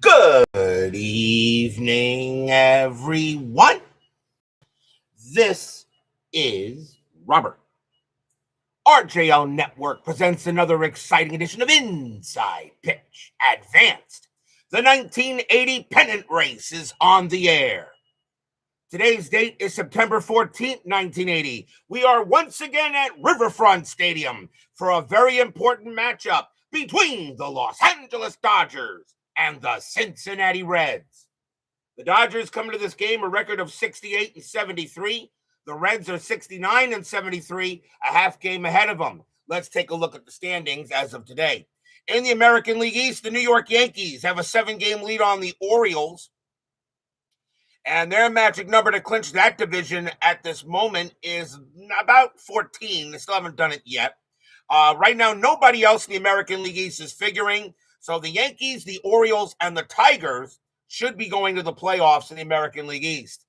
Good evening, everyone. This is Robert. RJO Network presents another exciting edition of Inside Pitch Advanced. The 1980 Pennant race is on the air. Today's date is September 14th, 1980. We are once again at Riverfront Stadium for a very important matchup between the Los Angeles Dodgers and the Cincinnati Reds. The Dodgers come into this game a record of 68 and 73. The Reds are 69 and 73, a half game ahead of them. Let's take a look at the standings as of today. In the American League East, the New York Yankees have a 7-game lead on the Orioles. And their magic number to clinch that division at this moment is about 14. They still haven't done it yet. Right now, nobody else in the American League East is figuring. So the Yankees, the Orioles, and the Tigers should be going to the playoffs in the American League East.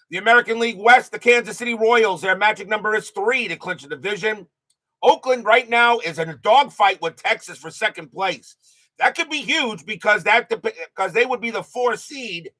The American League West, the Kansas City Royals, their magic number is 3 to clinch the division. Oakland right now is in a dogfight with Texas for second place. That could be huge because they would be the 4 seed.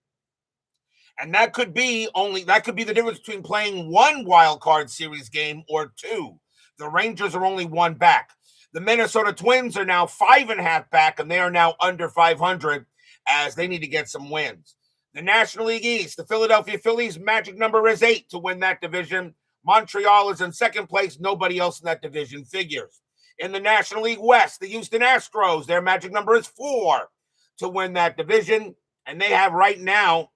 And that could be the difference between playing one wild card series game or 2. The Rangers are only 1 back. The Minnesota Twins are now 5.5 back, and they are now under 500 as they need to get some wins. The National League East, the Philadelphia Phillies, magic number is 8 to win that division. Montreal is in second place. Nobody else in that division figures. In the National League West, the Houston Astros, their magic number is 4 to win that division, and they right now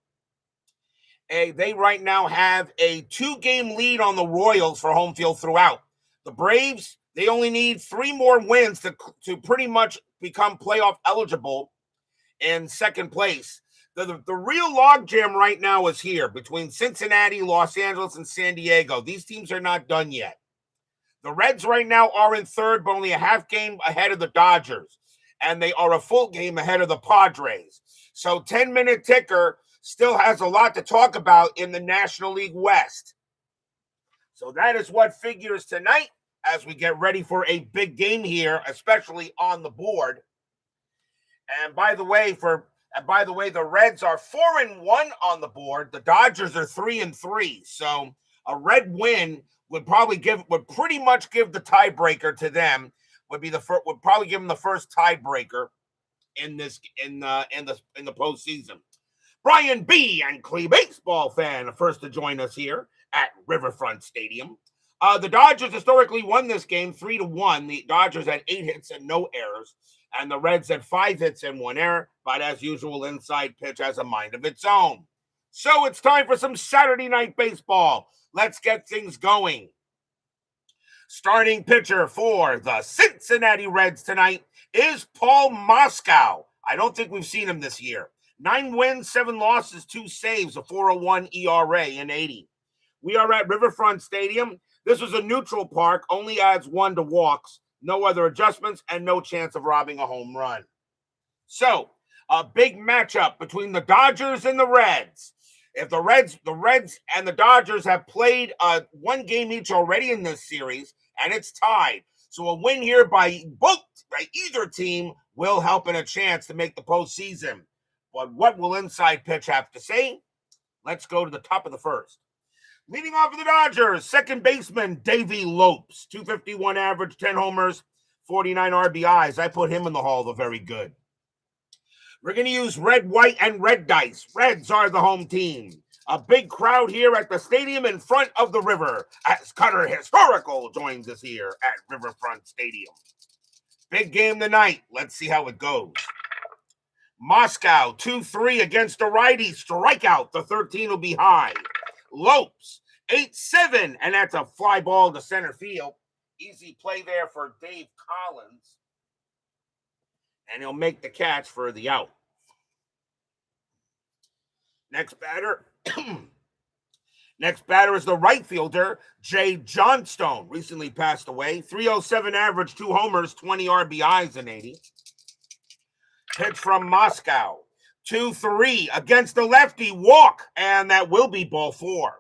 have a 2-game lead on the Royals for home field throughout. The Braves, they only need 3 more wins to pretty much become playoff eligible in second place. The real logjam right now is here between Cincinnati, Los Angeles, and San Diego. These teams are not done yet. The Reds right now are in third, but only a half game ahead of the Dodgers. And they are a full game ahead of the Padres. So 10-minute ticker still has a lot to talk about in the National League West. So that is what figures tonight as we get ready for a big game here, especially on the board. And by the way, the Reds are 4-1 on the board. The Dodgers are 3-3. So a Red win would pretty much give the tiebreaker to them. Would probably give them the first tiebreaker in the postseason. Brian B. and Clee baseball fan, first to join us here at Riverfront Stadium. The Dodgers historically won this game 3-1. The Dodgers had 8 hits and no errors, and the Reds had 5 hits and 1 error. But as usual, Inside Pitch has a mind of its own. So it's time for some Saturday night baseball. Let's get things going. Starting pitcher for the Cincinnati Reds tonight is Paul Moskau. I don't think we've seen him this year. 9 wins, 7 losses, 2 saves, a 4.01 ERA in 80. We are at Riverfront Stadium. This was a neutral park, only adds 1 to walks, no other adjustments, and no chance of robbing a home run. So, a big matchup between the Dodgers and the Reds. If the Reds and the Dodgers have played 1 game each already in this series, and it's tied. So a win here by either team will help in a chance to make the postseason. But what will Inside Pitch have to say? Let's go to the top of the first. Leading off for the Dodgers, second baseman Davey Lopes, 251 average, 10 homers, 49 RBIs. I put him in the Hall of the Very Good. We're going to use red, white, and red dice. Reds are the home team. A big crowd here at the stadium in front of the river as Cutter Historical joins us here at Riverfront Stadium. Big game tonight. Let's see how it goes. Moskau, 2-3 against a righty. Strikeout. The 13 will be high. Lopes, 8-7, and that's a fly ball to center field. Easy play there for Dave Collins. And he'll make the catch for the out. Next batter is the right fielder, Jay Johnstone. Recently passed away. 307 average, 2 homers, 20 RBIs in 80. Pitch from Moskau. 2-3 against the lefty. Walk, and that will be ball 4.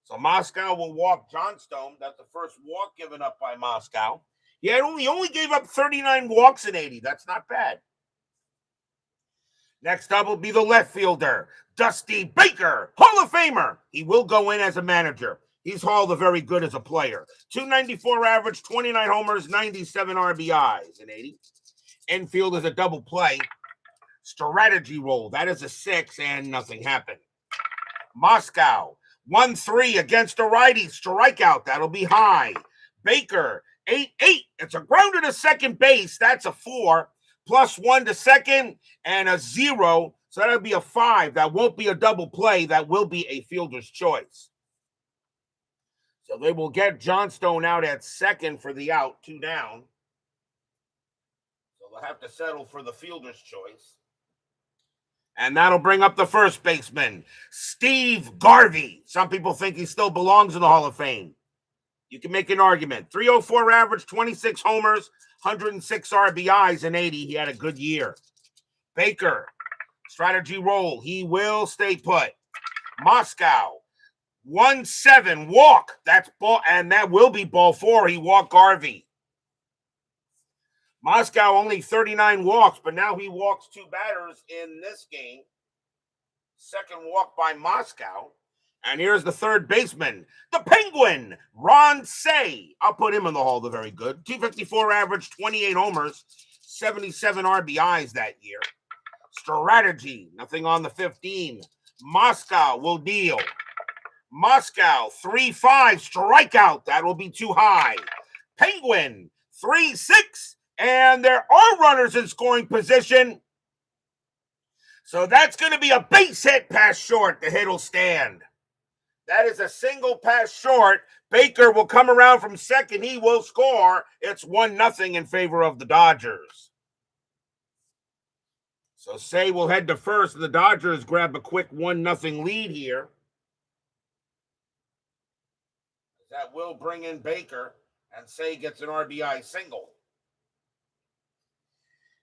So Moskau will walk Johnstone. That's the first walk given up by Moskau. He only gave up 39 walks in 80. That's not bad. Next up will be the left fielder, Dusty Baker, Hall of Famer. He will go in as a manager. He's Hall the very good as a player. 294 average, 29 homers, 97 RBIs in 80. Infield is a double play. Strategy roll. That is a 6, and nothing happened. Moskau, 1-3 against a righty. Strikeout. That'll be high. Baker, 8-8. It's a grounder to second base. That's a 4. +1 to second and a 0. So that'll be a 5. That won't be a double play. That will be a fielder's choice. So they will get Johnstone out at second for the out, 2 down. So they'll have to settle for the fielder's choice. And that'll bring up the first baseman, Steve Garvey. Some people think he still belongs in the Hall of Fame. You can make an argument. 304 average, 26 homers, 106 RBIs in 80. He had a good year. Baker, strategy roll. He will stay put. Moskau, 1-7 walk. That's ball, and that will be ball 4. He walked Garvey. Moskau only 39 walks, but now he walks 2 batters in this game. Second walk by Moskau. And here's the third baseman, the Penguin, Ron Say. I'll put him in the Hall, the very good. 254 average, 28 homers, 77 RBIs that year. Strategy, nothing on the 15. Moskau will deal. Moskau, 3-5, strikeout. That will be too high. Penguin, 3-6, and there are runners in scoring position. So that's going to be a base hit past short. The hit will stand. That is a single pass short. Baker will come around from second. He will score. It's 1-0 in favor of the Dodgers. So Say will head to first. The Dodgers grab a quick 1-0 lead here. That will bring in Baker, and Say gets an RBI single.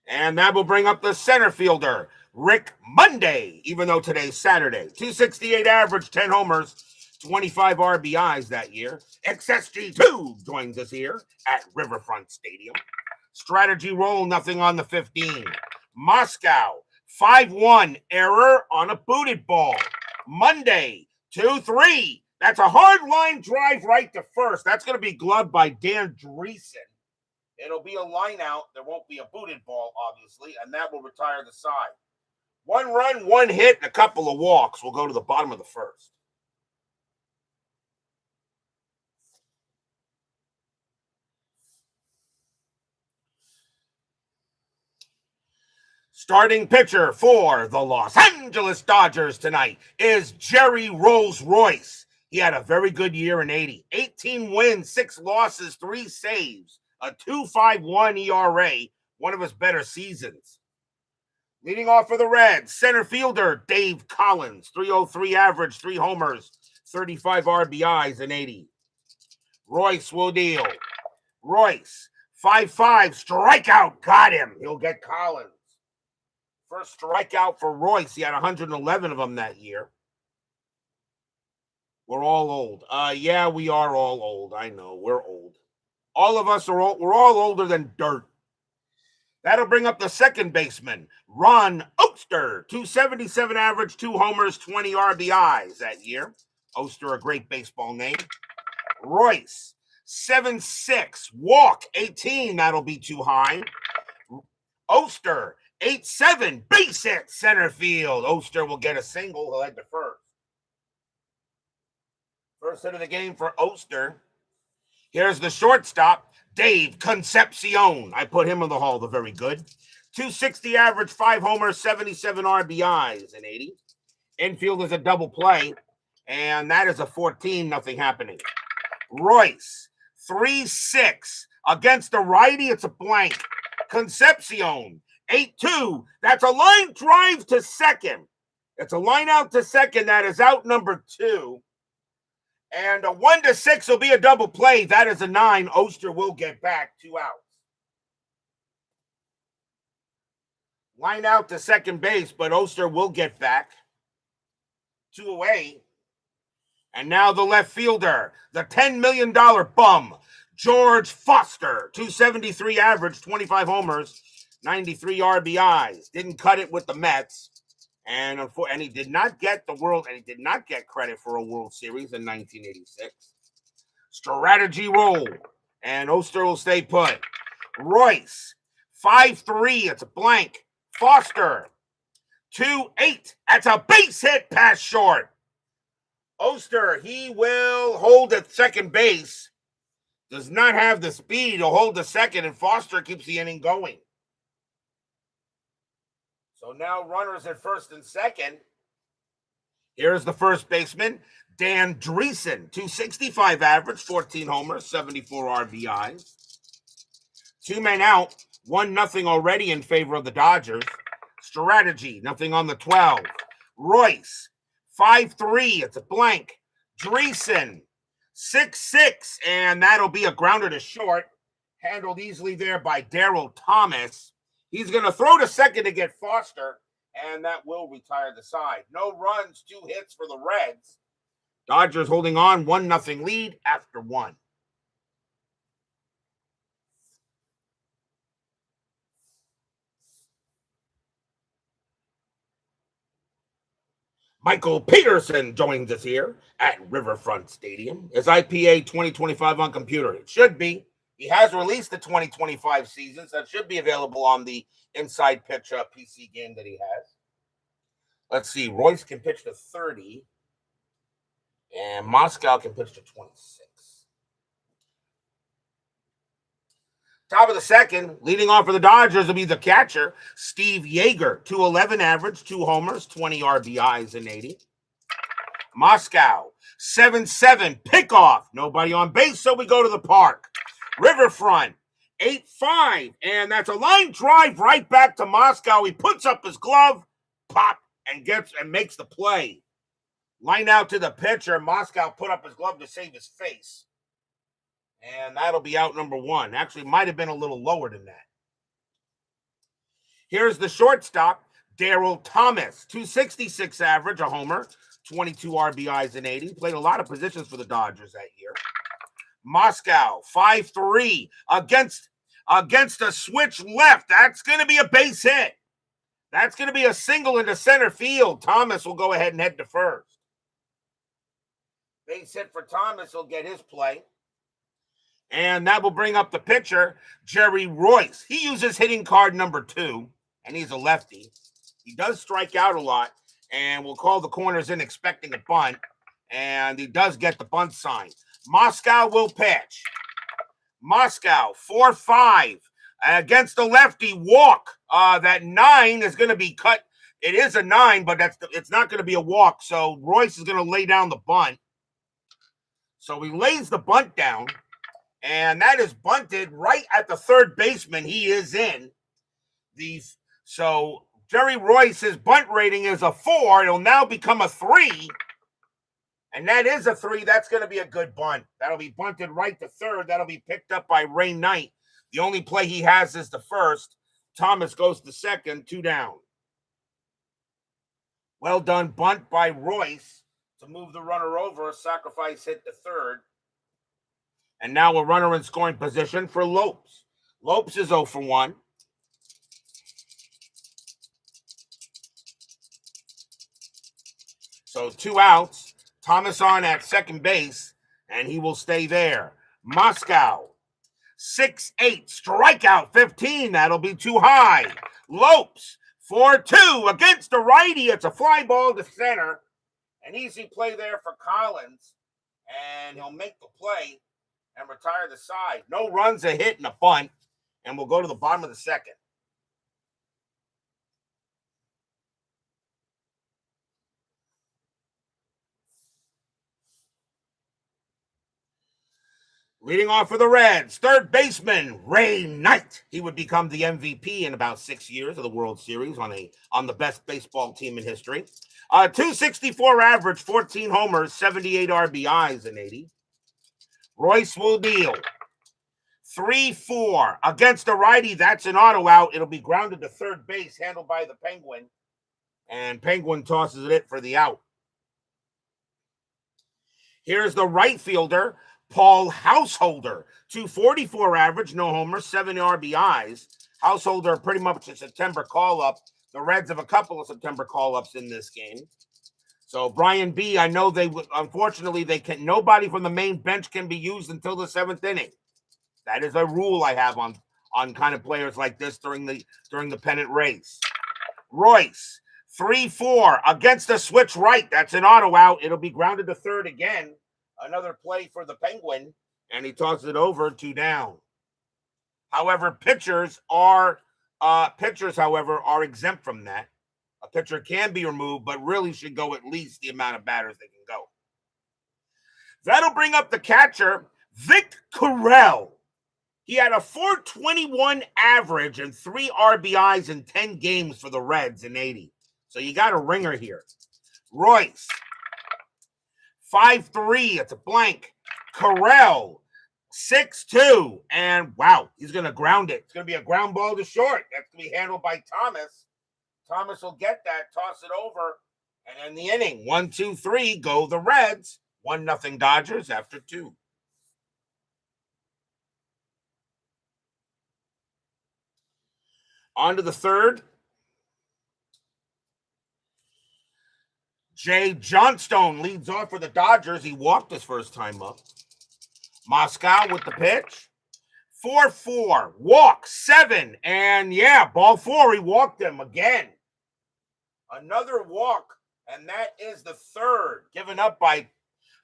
And that will bring up the center fielder, Rick Monday, even though today's Saturday. 268 average, 10 homers, 25 RBIs that year. XSG2 joins us here at Riverfront Stadium. Strategy roll, nothing on the 15. Moskau, 5-1, error on a booted ball. Monday, 2-3. That's a hard line drive right to first. That's going to be gloved by Dan Dreesen. It'll be a line out. There won't be a booted ball, obviously, and that will retire the side. 1 run, 1 hit, and a couple of walks will go to the bottom of the first. Starting pitcher for the Los Angeles Dodgers tonight is Jerry Rolls-Royce. He had a very good year in 80. 18 wins, 6 losses, 3 saves, a 2.51 ERA, one of his better seasons. Leading off for the Reds, center fielder Dave Collins, 303 average, 3 homers, 35 RBIs in 80. Royce will deal. Royce, 5-5, strikeout, got him. He'll get Collins. First strikeout for Royce. He had 111 of them that year. We're all old. Yeah, we are all old. I know, we're old. All of us are old. We're all older than dirt. That'll bring up the second baseman, Ron Oster. 277 average, 2 homers, 20 RBIs that year. Oster, a great baseball name. Royce, 7-6, walk, 18. That'll be too high. Oster, 8-7, base hit, center field. Oster will get a single. He'll head to first. First hit of the game for Oster. Here's the shortstop, Dave Concepcion. I put him in the Hall, the very good. 260 average, 5 homers, 77 RBIs in 80. Infield is a double play, and that is a 14, nothing happening. Royce, 3-6. Against a righty, it's a blank. Concepcion, 8-2. That's a line drive to second. It's a line out to second. That is out number 2. And a 1-6 will be a double play. That is a 9. Oster will get back 2 outs. Line out to second base, but Oster will get back 2 away. And now the left fielder, the $10 million bum, George Foster. 273 average, 25 homers, 93 RBIs. Didn't cut it with the Mets. And he did not get credit for a World Series in 1986. Strategy roll, and Oster will stay put. Royce, 5-3, it's a blank. Foster, 2-8, that's a base hit pass short. Oster, he will hold at second base. Does not have the speed. He'll hold the second, and Foster keeps the inning going. So now runners at first and second. Here's the first baseman, Dan Dreesen, 265 average, 14 homers, 74 RBIs. 2 men out, 1-0 already in favor of the Dodgers. Strategy, nothing on the 12. Royce, 5-3, it's a blank. Dreesen, 6-6, and that'll be a grounder to short. Handled easily there by Darryl Thomas. He's going to throw to second to get Foster, and that will retire the side. No runs, 2 hits for the Reds. Dodgers holding on, 1-0 lead after 1. Michael Peterson joins us here at Riverfront Stadium. Is IPA 2025 on computer? It should be. He has released the 2025 season, so it should be available on the Inside Pitch PC game that he has. Let's see. Royce can pitch to 30, and Moskau can pitch to 26. Top of the second, leading off for the Dodgers will be the catcher, Steve Yeager, 211 average, 2 homers, 20 RBIs in 80. Moskau, 7-7, pickoff, nobody on base, so we go to the park. Riverfront, 8-5, and that's a line drive right back to Moskau. He puts up his glove, pop, and makes the play. Line out to the pitcher, Moskau put up his glove to save his face. And that'll be out number 1. Actually, might have been a little lower than that. Here's the shortstop, Darryl Thomas, 266 average, a homer, 22 RBIs in 80. Played a lot of positions for the Dodgers that year. Moskau, 5-3, against a switch left. That's going to be a base hit. That's going to be a single into center field. Thomas will go ahead and head to first. Base hit for Thomas. He'll get his play. And that will bring up the pitcher, Jerry Royce. He uses hitting card number 2, and he's a lefty. He does strike out a lot, and we'll call the corners in expecting a bunt, and he does get the bunt sign. Moskau will pitch. Moskau, 4-5, against the lefty, walk. That 9 is going to be cut. It is a 9, but it's not going to be a walk, so Royce is going to lay down the bunt. So he lays the bunt down. And that is bunted right at the third baseman he is in. So Jerry Royce's bunt rating is a 4. It'll now become a 3. And that is a 3. That's going to be a good bunt. That'll be bunted right to third. That'll be picked up by Ray Knight. The only play he has is the first. Thomas goes to second, 2 down. Well done bunt by Royce to move the runner over. A sacrifice hit to third. And now a runner in scoring position for Lopes. Lopes is 0 for 1. So 2 outs. Thomas on at second base, and he will stay there. Moskau, 6-8, strikeout 15. That'll be too high. Lopes, 4-2 against the righty. It's a fly ball to center. An easy play there for Collins, and he'll make the play and retire the side. No runs, a hit, and a bunt. And we'll go to the bottom of the second. Leading off for the Reds, third baseman, Ray Knight. He would become the MVP in about 6 years of the World Series on the best baseball team in history. 264 average, 14 homers, 78 RBIs in 80. Royce will deal. 3-4 against the righty. That's an auto out. It'll be grounded to third base, handled by the Penguin. And Penguin tosses it for the out. Here's the right fielder, Paul Householder. 244 average, no homers, 7 RBIs. Householder pretty much a September call-up. The Reds have a couple of September call-ups in this game. So Brian B., I know unfortunately, nobody from the main bench can be used until the 7th inning. That is a rule I have on kind of players like this during the pennant race. Royce, 3-4 against the switch right. That's an auto out. It'll be grounded to third again. Another play for the Penguin, and he tosses it over, 2 down. However, pitchers, are exempt from that. A pitcher can be removed, but really should go at least the amount of batters they can go. That'll bring up the catcher, Vic Carell. He had a .421 average and 3 RBIs in 10 games for the Reds in 80. So you got a ringer here. Royce, 5-3. It's a blank. Carell, 6-2. And wow, he's going to ground it. It's going to be a ground ball to short. That's going to be handled by Thomas. Thomas will get that, toss it over, and in the inning, 1-2-3, go the Reds. 1-0 Dodgers after 2. On to the third. Jay Johnstone leads off for the Dodgers. He walked his first time up. Moskau with the pitch. 4-4. Walk, 7. And yeah, ball 4. He walked him again. Another walk. And that is the third given up by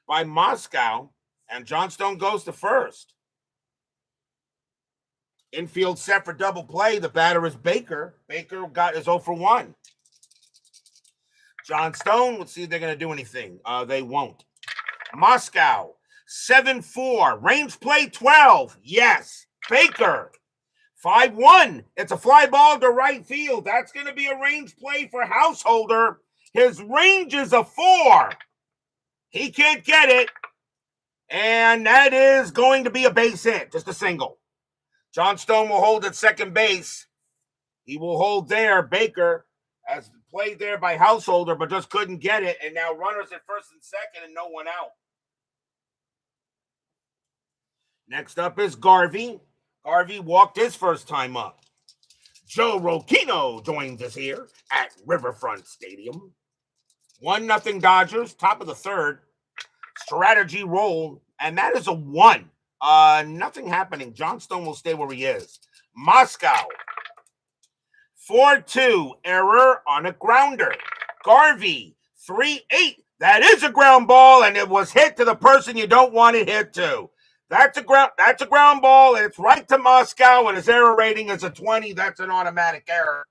Moskau. And Johnstone goes to first. Infield set for double play. The batter is Baker. Baker got his 0 for 1. Johnstone, let's see if they're going to do anything. They won't. Moskau, 7-4. Range play 12. Yes. Baker, 5-1. It's a fly ball to right field. That's going to be a range play for Householder. His range is a 4. He can't get it. And that is going to be a base hit, just a single. Johnstone will hold at second base. He will hold there. Baker has played there by Householder, but just couldn't get it. And now runners at first and second and no one out. Next up is Garvey. Garvey walked his first time up. Joe Rocchino joins us here at Riverfront Stadium. 1-0 Dodgers, top of the third. Strategy roll, and that is a 1. Nothing happening. Johnstone will stay where he is. Moskau, 4-2. Error on a grounder. Garvey, 3-8. That is a ground ball, and it was hit to the person you don't want it hit to. That's a ground ball, and it's right to Moskau, and his error rating is a 20. That's an automatic error.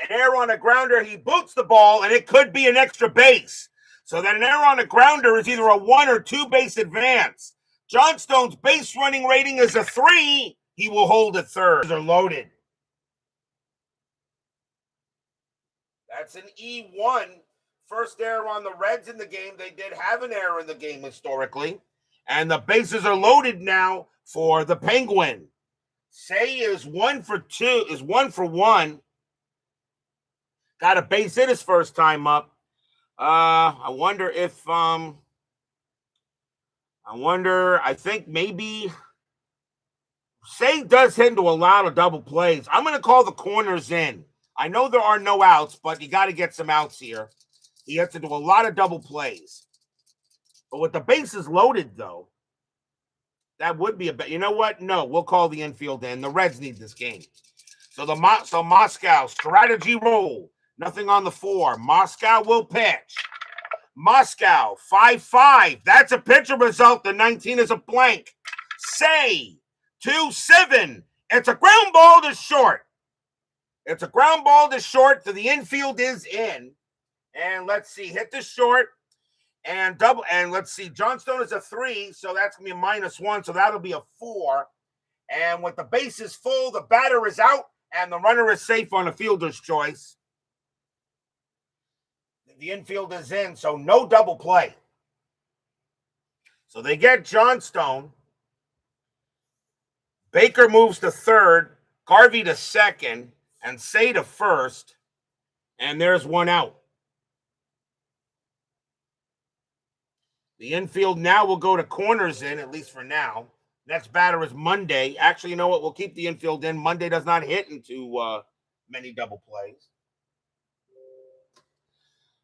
An error on a grounder, he boots the ball, and it could be an extra base. So that an error on a grounder is either a 1 or 2 base advance. Johnstone's base running rating is a 3. He will hold at third. They're loaded. That's an E1. First error on the Reds in the game. They did have an error in the game historically. And the bases are loaded now for the Penguin. Say is 1 for 1. Got a base hit his first time up. I think maybe Say does hit into a lot of double plays. I'm going to call the corners in. I know there are no outs, but you got to get some outs here. He hits into a lot of double plays. But with the bases loaded, though, that would be a bet. You know what? No, we'll call the infield in. The Reds need this game. So Moskau, strategy roll. Nothing on the 4. Moskau will pitch. Moskau, 5-5. That's a pitcher result. The 19 is a blank. Say, 2-7. It's a ground ball to short. It's a ground ball to short. So the infield is in. And let's see, hit the short. And double. And let's see, Johnstone is a 3. So that's going to be a -1. So that'll be a 4. And with the bases full, the batter is out. And the runner is safe on a fielder's choice. The infield is in, so no double play. So they get Johnstone. Baker moves to third, Garvey to second, and Say to first. And there's one out. The infield now will go to corners in, at least for now. Next batter is Monday. Actually, you know what? We'll keep the infield in. Monday does not hit into many double plays.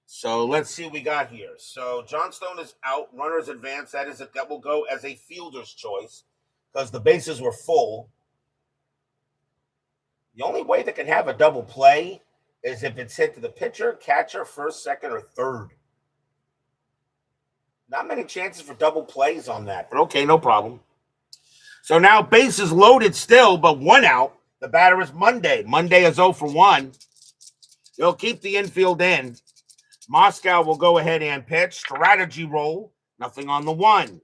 So let's see what we got here. So Johnstone is out. Runners advance. That will go as a fielder's choice because the bases were full. The only way that can have a double play is if it's hit to the pitcher, catcher, first, second, or third. Not many chances for double plays on that, but okay, no problem. So now bases loaded still, but one out. The batter is Monday. Monday is 0 for 1. He'll keep the infield in. Moskau will go ahead and pitch. Strategy roll. Nothing on the 1.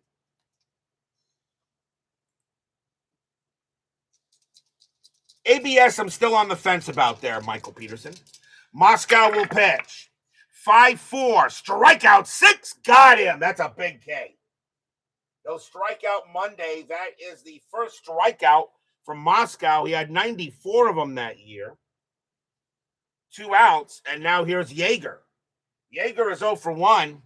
ABS, I'm still on the fence about there, Michael Peterson. Moskau will pitch. 5-4. Strikeout 6. Got him. That's a big K. They'll strike out Monday. That is the first strikeout from Moskau. He had 94 of them that year. 2 outs, and now here's Yeager. Yeager is 0 for 1.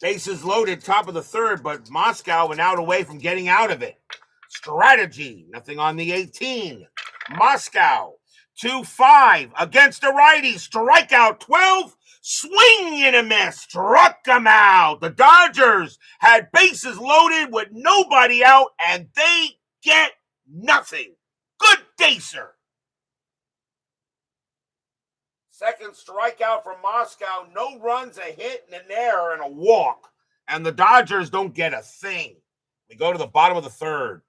Bases loaded, top of the third, but Moskau went out away from getting out of it. Strategy, nothing on the 18. Moskau, 2-5 against a righty. Strikeout 12. Swing and a miss. Struck him out. The Dodgers had bases loaded with nobody out, and they get nothing. Good day, sir. Second strikeout from Moskau. No runs, a hit, and an error, and a walk. And the Dodgers don't get a thing. We go to the bottom of the third.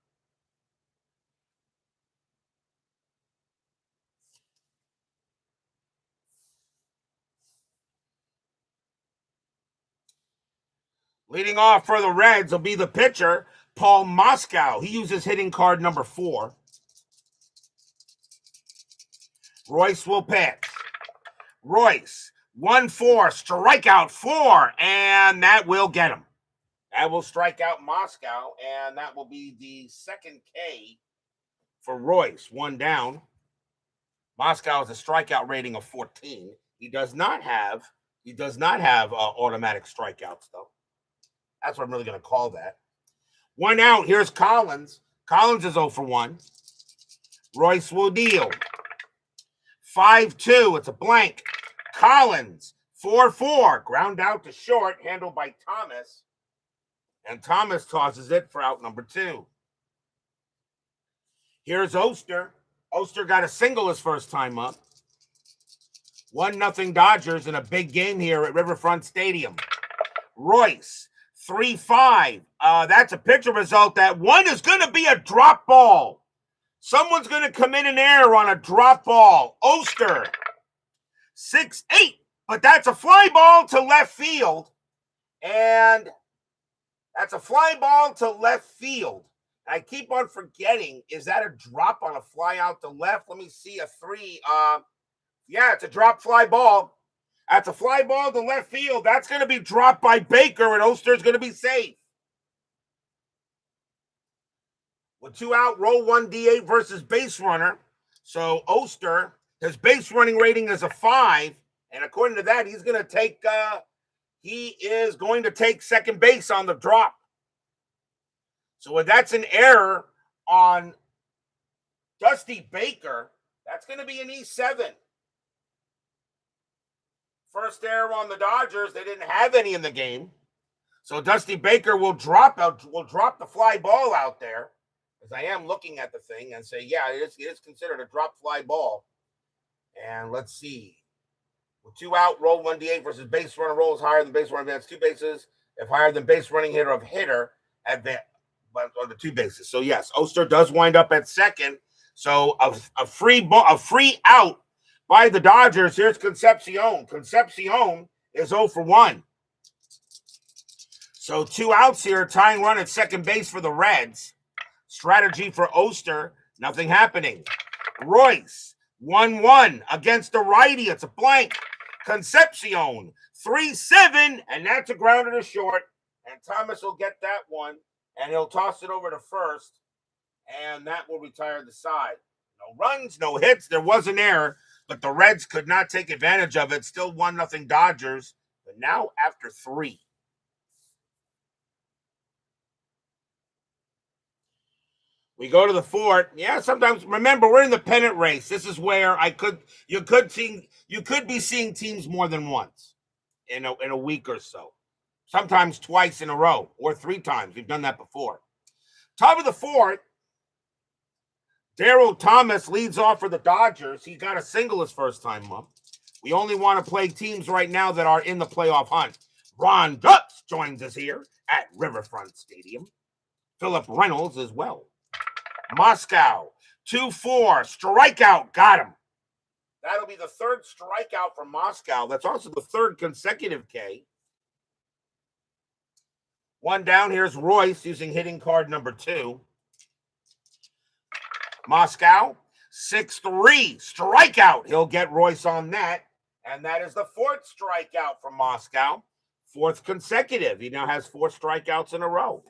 Leading off for the Reds will be the pitcher, Paul Moskau. He uses hitting card number 4. Royce will pitch. Royce, 1-4, strikeout 4, and that will get him. That will strike out Moskau, and that will be the second K for Royce. 1 down. Moskau has a strikeout rating of 14. He does not have automatic strikeouts, though. That's what I'm really going to call that. 1 out. Here's Collins. Collins is 0 for 1. Royce will deal. 5-2. It's a blank. Collins, 4-4. Ground out to short, handled by Thomas. And Thomas tosses it for out number 2. Here's Oster. Oster got a single his first time up. 1-0 Dodgers in a big game here at Riverfront Stadium. Royce, 3-5. That's a pitcher result. That one is going to be a drop ball. Someone's going to come in and error on a drop ball. Oster, 6-8. But that's a fly ball to left field. And that's a fly ball to left field. I keep on forgetting, is that a drop on a fly out to left? Let me see, a 3. Yeah, it's a drop fly ball. That's a fly ball to left field. That's going to be dropped by Baker, and Oster's going to be safe. With 2 out, roll 1 D8 versus base runner. So Oster, his base running rating is a 5, and according to that, he's going to take second base on the drop. So if that's an error on Dusty Baker, that's going to be an E7. First error on the Dodgers. They didn't have any in the game. So Dusty Baker will drop the fly ball out there, as I am looking at the thing, and say, yeah, it is considered a drop fly ball. And let's see. With 2 out, roll 1 D8 versus base runner rolls higher than base runner advance 2 bases. If higher than base running hitter of hitter, advance on the 2 bases. So yes, Oster does wind up at second. So a free out by the Dodgers. Here's Concepcion. Concepcion is 0 for 1. So 2 outs here, tying run at second base for the Reds. Strategy for Oster, nothing happening. Royce, 1-1 against the righty. It's a blank. Concepcion, 3-7, and that's a grounder to short. And Thomas will get that one, and he'll toss it over to first, and that will retire the side. No runs, no hits. There was an error, but the Reds could not take advantage of it. Still 1-0 Dodgers, but now after 3. We go to the fourth. Yeah, sometimes remember we're in the pennant race. This is where you could be seeing teams more than once in a week or so. Sometimes twice in a row or 3 times. We've done that before. Top of the fourth, Darryl Thomas leads off for the Dodgers. He got a single his first time up. We only want to play teams right now that are in the playoff hunt. Ron Dutz joins us here at Riverfront Stadium. Philip Reynolds as well. Moskau, 2-4, strikeout, got him. That'll be the third strikeout from Moskau. That's also the third consecutive K. One down, here's Royce using hitting card number 2. Moskau, 6-3, strikeout. He'll get Royce on that. And that is the fourth strikeout from Moskau. Fourth consecutive. He now has 4 strikeouts in a row.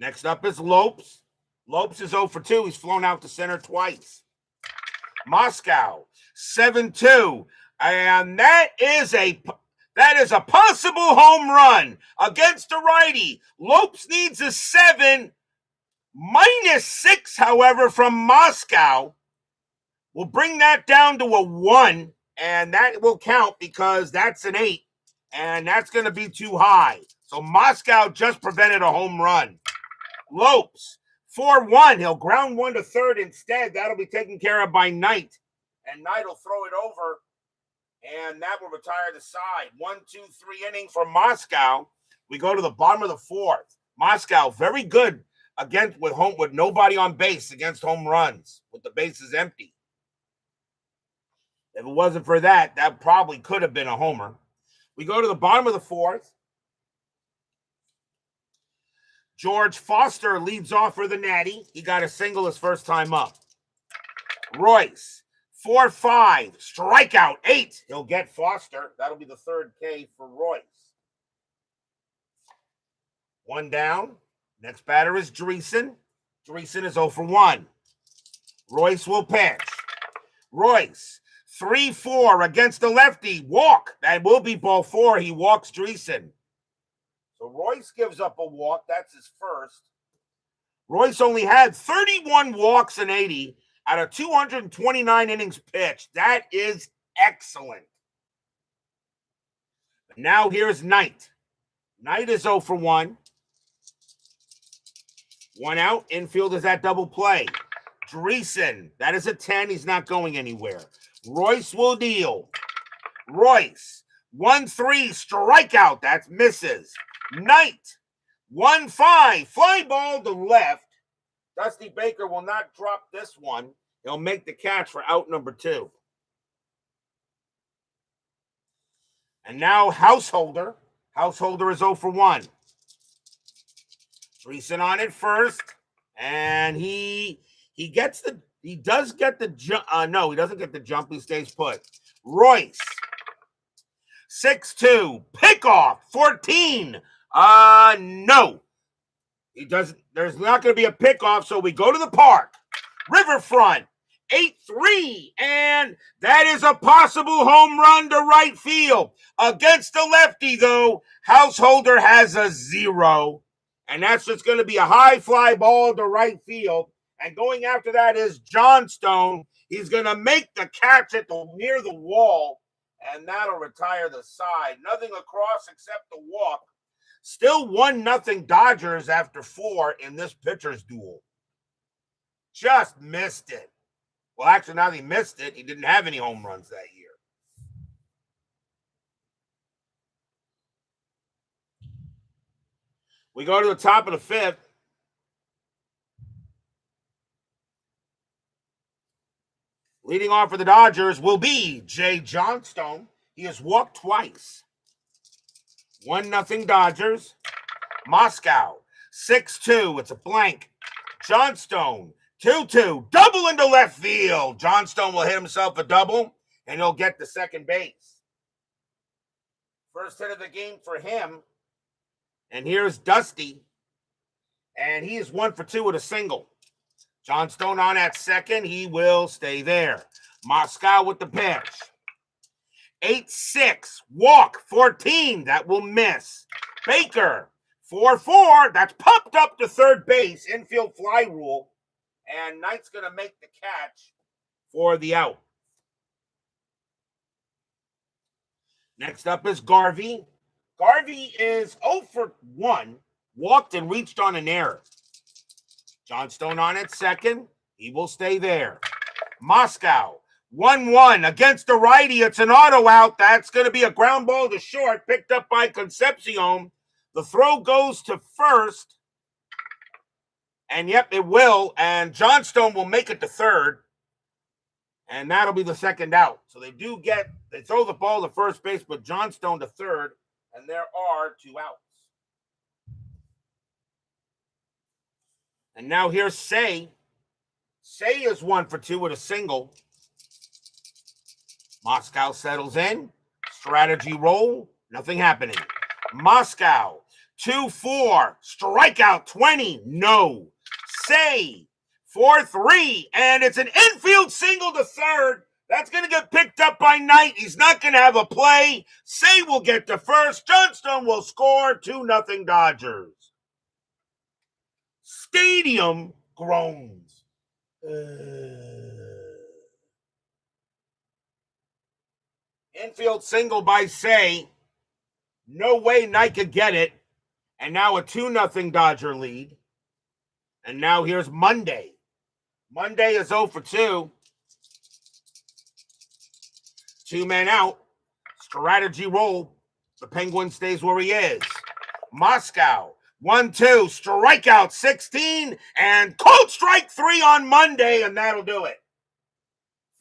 Next up is Lopes. Lopes is 0 for 2. He's flown out to center twice. Moskau, 7-2. And that is a possible home run against a righty. Lopes needs a 7. -6, however, from Moskau. We'll bring that down to a 1, and that will count because that's an 8, and that's going to be too high. So Moskau just prevented a home run. Lopes, 4-1. He'll ground 1 to third instead. That'll be taken care of by Knight, and Knight will throw it over, and that will retire the side. 1, 2, 3 inning for Moskau. We go to the bottom of the fourth. Moskau, very good against with nobody on base against home runs with the bases empty. If it wasn't for that, that probably could have been a homer. We go to the bottom of the fourth. George Foster leads off for the Natty. He got a single his first time up. Royce, 4-5, strikeout, 8. He'll get Foster. That'll be the third K for Royce. One down. Next batter is Dreesen. Dreesen is 0 for 1. Royce will pitch. Royce, 3-4 against the lefty. Walk. That will be ball 4. He walks Dreesen. So Royce gives up a walk. That's his first. Royce only had 31 walks in 80 out of 229 innings pitched. That is excellent. But now here's Knight. Knight is 0 for 1. 1 out. Infield is at double play. Dreesen, that is a 10. He's not going anywhere. Royce will deal. Royce, 1-3, strikeout. That misses. Knight, 1-5, fly ball to left. Dusty Baker will not drop this one. He'll make the catch for out number 2. And now Householder. Householder is 0 for 1. Dreesen on it first, and he does get the jump. No, he doesn't get the jump. He stays put. Royce, 6-2, pickoff, 14. No, he doesn't. There's not going to be a pickoff, so we go to the park. Riverfront, 8-3, and that is a possible home run to right field. Against the lefty, though, Householder has a 0. And that's just going to be a high fly ball to right field. And going after that is Johnstone. He's going to make the catch near the wall. And that'll retire the side. Nothing across except the walk. Still 1-0 Dodgers after 4 in this pitcher's duel. Just missed it. Well, actually, now he missed it. He didn't have any home runs that year. We go to the top of the 5th. Leading off for the Dodgers will be Jay Johnstone. He has walked twice. 1-0 Dodgers. Moskau, 6-2. It's a blank. Johnstone, 2-2. Double into left field. Johnstone will hit himself a double, and he'll get to second base. First hit of the game for him. And here's Dusty. And he is 1 for 2 with a single. Johnstone on at second. He will stay there. Moskau with the pitch. 8-6. Walk. 14. That will miss. Baker. 4-4. That's popped up to third base. Infield fly rule. And Knight's going to make the catch for the out. Next up is Garvey. Garvey is 0 for 1. Walked and reached on an error. Johnstone on at second. He will stay there. Moskau, 1-1 against the righty. It's an auto out. That's going to be a ground ball to short, picked up by Concepcion. The throw goes to first. And yep, it will. And Johnstone will make it to third. And that'll be the second out. So they throw the ball to first base, but Johnstone to third. And there are 2 outs. And now here's Say. Say is 1 for 2 with a single. Moskau settles in. Strategy roll. Nothing happening. Moskau. 2-4. Strikeout 20. No. Say. 4-3. And it's an infield single to third. That's going to get picked up by Knight. He's not going to have a play. Say will get to first. Johnstone will score. 2-0 Dodgers. Stadium groans. Infield single by Say. No way Knight could get it. And now a 2-0 Dodger lead. And now here's Monday. Monday is 0 for 2. 2 men out. Strategy roll. The Penguin stays where he is. Moskau. 1-2. Strikeout 16. And cold strike 3 on Monday. And that'll do it.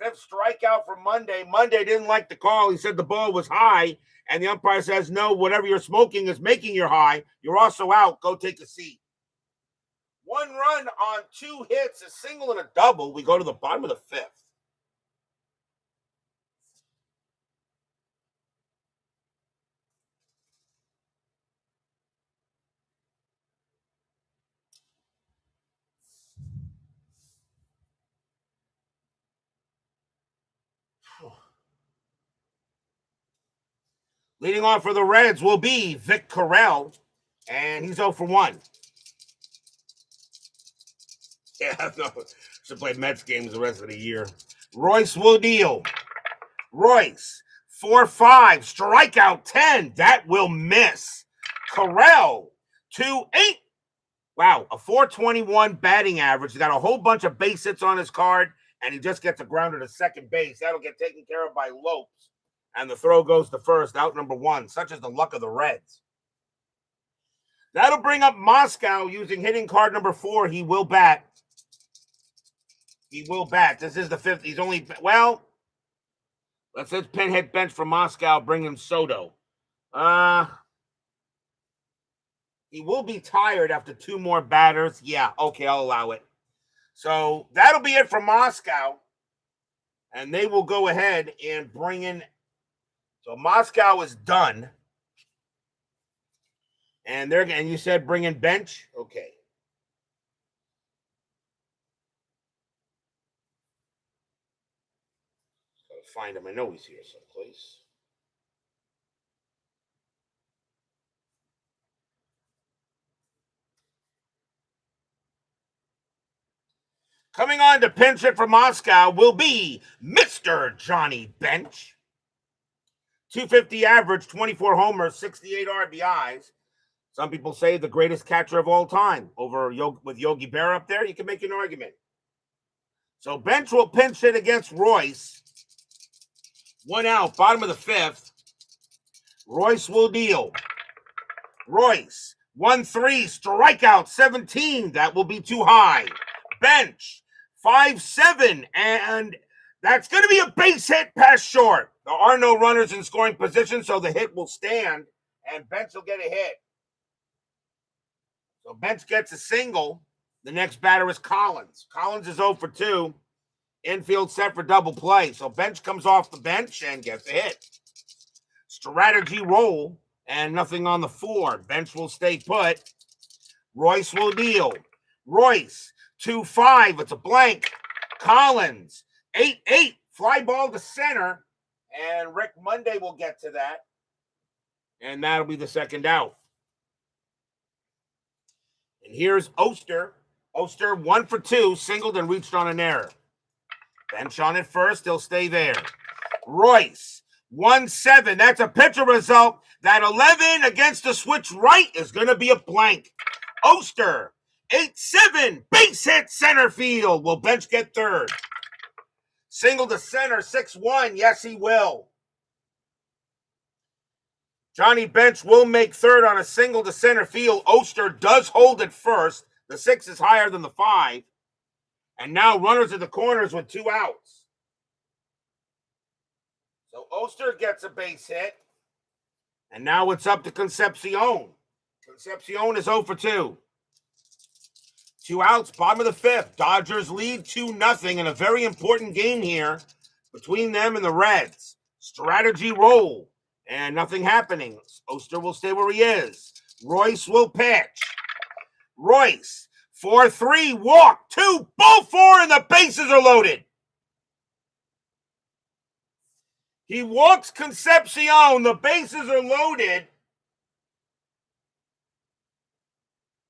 5th strikeout for Monday. Monday didn't like the call. He said the ball was high. And the umpire says, no, whatever you're smoking is making you high. You're also out. Go take a seat. 1 run on 2 hits, a single and a double. We go to the bottom of the 5th. Leading off for the Reds will be Vic Carell, and he's 0 for 1. Yeah, no, should play Mets games the rest of the year. Royce will deal. Royce, 4-5, strikeout 10. That will miss. Carell, 2-8. Wow, a 421 batting average. He's got a whole bunch of base hits on his card, and he just gets a grounder to second base. That'll get taken care of by Lopes. And the throw goes to first, out number 1. Such is the luck of the Reds. That'll bring up Moskau using hitting card number 4. He will bat. He will bat. This is the 5th. He's only, well, let's pinhead bench for Moskau. Bring him Soto. He will be tired after 2 more batters. Yeah, okay, I'll allow it. So that'll be it for Moskau. And they will go ahead and bring in. So Moskau is done. And you said bring in bench? Okay. Gotta find him. I know he's here someplace. Coming on to pinch it for Moskau will be Mr. Johnny Bench. 250 average, 24 homers, 68 RBIs. Some people say the greatest catcher of all time with Yogi Berra up there. You can make an argument. So Bench will pinch it against Royce. 1 out, bottom of the 5th. Royce will deal. Royce, 1-3, strikeout 17. That will be too high. Bench, 5-7, and that's going to be a base hit past short. There are no runners in scoring position, so the hit will stand, and Bench will get a hit. So Bench gets a single. The next batter is Collins. Collins is 0 for 2. Infield set for double play. So Bench comes off the bench and gets a hit. Strategy roll, and nothing on the 4. Bench will stay put. Royce will deal. Royce, 2-5. It's a blank. Collins, 8-8. Fly ball to center. And Rick Monday will get to that. And that'll be the second out. And here's Oster. Oster 1 for 2, singled and reached on an error. Bench on at first, he'll stay there. Royce, 1-7. That's a pitcher result. That 11 against the switch right is going to be a blank. Oster, 8-7. Base hit center field. Will Bench get third? Single to center, 6-1. Yes, he will. Johnny Bench will make third on a single to center field. Oster does hold at first. The 6 is higher than the 5. And now runners at the corners with 2 outs. So Oster gets a base hit. And now it's up to Concepcion. Concepcion is 0 for 2. 2 outs, bottom of the 5th. Dodgers lead 2-0 in a very important game here between them and the Reds. Strategy roll. And nothing happening. Oster will stay where he is. Royce will pitch. Royce, 4-3, walk, 2, ball 4, and the bases are loaded. He walks Concepcion. The bases are loaded.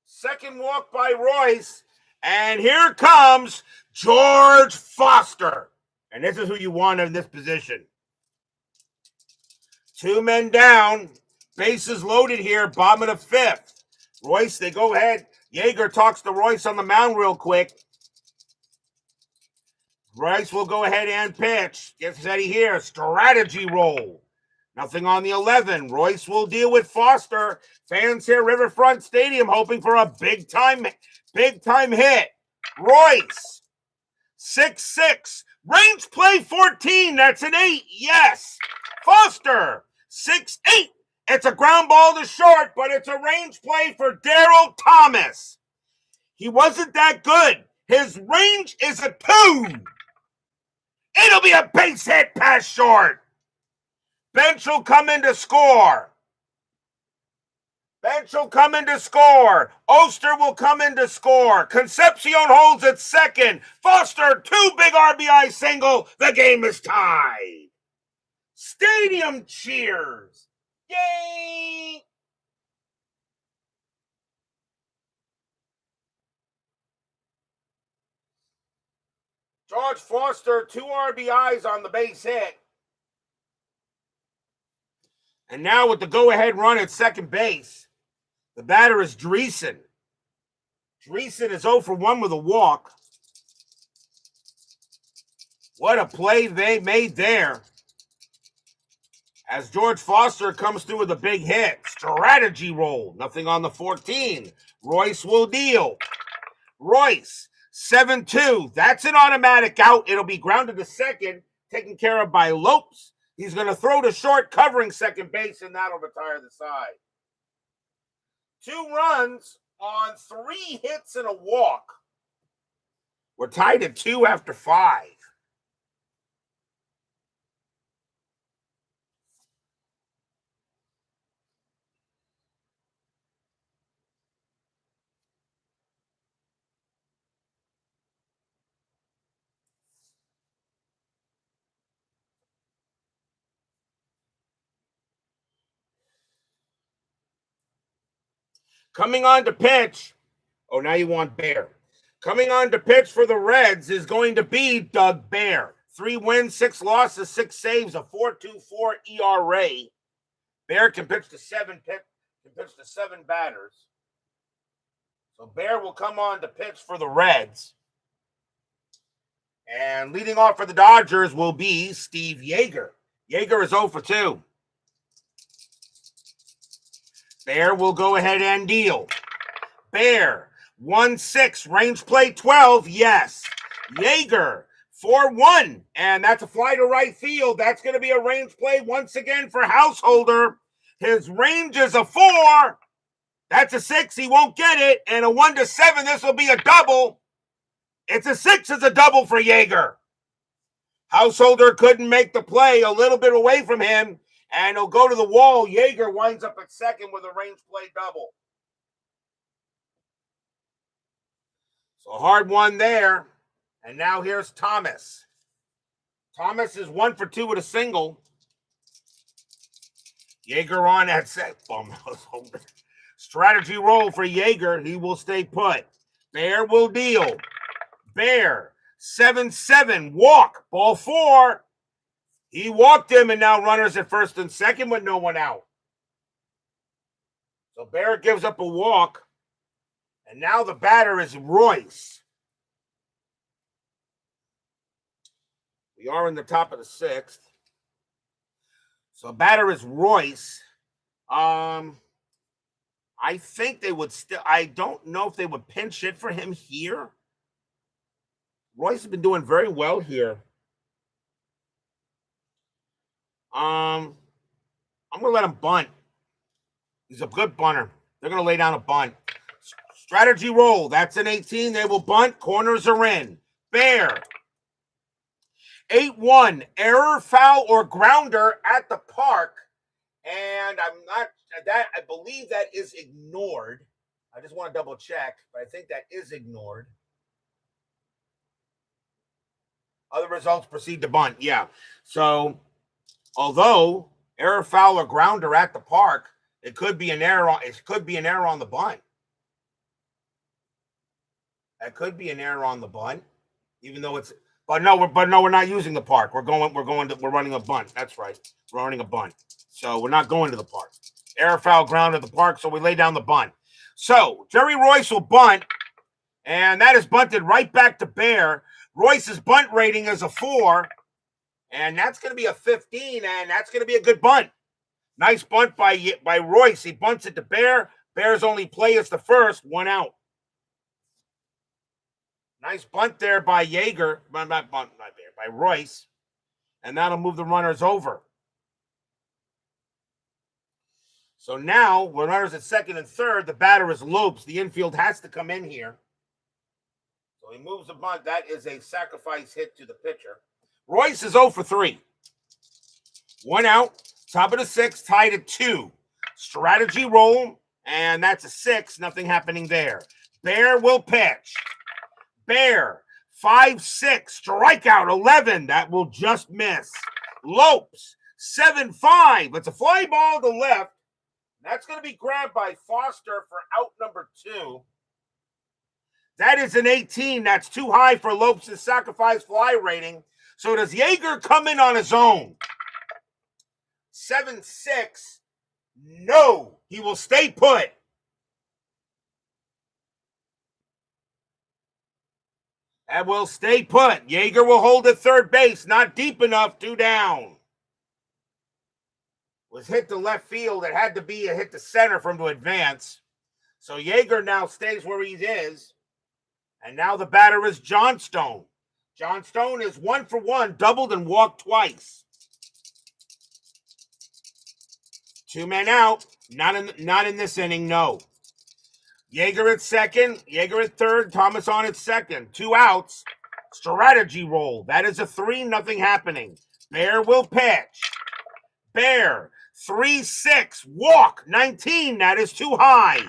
Second walk by Royce. And here comes George Foster. And this is who you want in this position. 2 men down. Bases loaded here. Bottom of the 5th. Royce, they go ahead. Yeager talks to Royce on the mound real quick. Royce will go ahead and pitch. Gets ready here. Strategy roll. Nothing on the 11. Royce will deal with Foster. Fans here, Riverfront Stadium, hoping for a big time hit. Royce, 6-6. Range play 14. That's an 8. Yes. Foster, 6-8. It's a ground ball to short, but it's a range play for Daryl Thomas. He wasn't that good. His range is a 2. It'll be a base hit past short. Bench will come in to score. Bench will come in to score. Oster will come in to score. Concepcion holds at second. Foster, 2 big RBI single. The game is tied. Stadium cheers. Yay! George Foster, 2 RBIs on the base hit. And now with the go-ahead run at second base, the batter is Dreesen. Dreesen is 0 for 1 with a walk. What a play they made there. As George Foster comes through with a big hit. Strategy roll. Nothing on the 14. Royce will deal. Royce, 7-2. That's an automatic out. It'll be grounded to second, taken care of by Lopes. He's going to throw to short, covering second base, and that'll retire the side. 2 runs on 3 hits and a walk. We're tied at 2 after 5. Coming on to pitch. Oh, now you want Bear. Coming on to pitch for the Reds is going to be Doug Bear. 3 wins, 6 losses, 6 saves, a 4.24 ERA. Bear can pitch to 7 batters. So Bear will come on to pitch for the Reds. And leading off for the Dodgers will be Steve Yeager. Yeager is 0 for 2. Bear will go ahead and deal. Bear, 1-6, range play 12, yes. Yeager, 4-1, and that's a fly to right field. That's going to be a range play once again for Householder. His range is a 4. That's a 6, he won't get it. And a 1-7, this will be a double. It's a 6, it's a double for Yeager. Householder couldn't make the play, a little bit away from him. And he'll go to the wall. Yeager winds up at second with a range play double. So hard one there. And now here's Thomas. Thomas is 1 for 2 with a single. Yeager on at second. Strategy roll for Yeager. He will stay put. Bear will deal. Bear, 7-7, walk, ball 4. He walked him, and now runners at first and second with no one out. So Bear gives up a walk, and now the batter is Royce. We are in the top of the 6th. So batter is Royce. I think they would still, I don't know if they would pinch hit for him here. Royce has been doing very well here. I'm going to let him bunt. He's a good bunter. They're going to lay down a bunt. Strategy roll. That's an 18. They will bunt. Corners are in. Bear. 8-1. Error, foul, or grounder at the park. And I believe that is ignored. I just want to double check, but I think that is ignored. Other results proceed to bunt. Yeah. So, although error, foul, or grounder at the park, it could be an error. It could be an error on the bunt. That could be an error on the bunt, even though it's. But no, we're not using the park. We're running a bunt. That's right. We're running a bunt. So we're not going to the park. Error, foul, ground at the park. So we lay down the bunt. So Jerry Royce will bunt, and that is bunted right back to Bear. Royce's bunt rating is a 4, and that's going to be a 15, and that's going to be a good bunt. Nice bunt by Royce. He bunts it to Bear. Bear's only play is the first, 1 out. Nice bunt there by Yeager. Not Bear, by Royce. And that'll move the runners over. So now, with runners at second and third, the batter is Lopes. The infield has to come in here. So he moves the bunt. That is a sacrifice hit to the pitcher. Royce is 0 for 3. 1 out. Top of the 6th, tied at 2. Strategy roll, and that's a 6. Nothing happening there. Bear will pitch. Bear, 5-6. Strikeout, 11. That will just miss. Lopes, 7-5. It's a fly ball to left. That's going to be grabbed by Foster for out number 2. That is an 18. That's too high for Lopes' sacrifice fly rating. So does Yeager come in on his own? 7-6. No, he will stay put. And will stay put. Yeager will hold at third base. Not deep enough. 2 down. Was hit to left field. It had to be a hit to center for him to advance. So Yeager now stays where he is. And now the batter is Johnstone. Johnstone is 1 for 1, doubled and walked twice. 2 men out. Not in this inning, no. Yeager at second. Yeager at third. Thomas on at second. 2 outs. Strategy roll. That is a 3. Nothing happening. Bear will pitch. Bear. 3-6. Walk. 19. That is too high.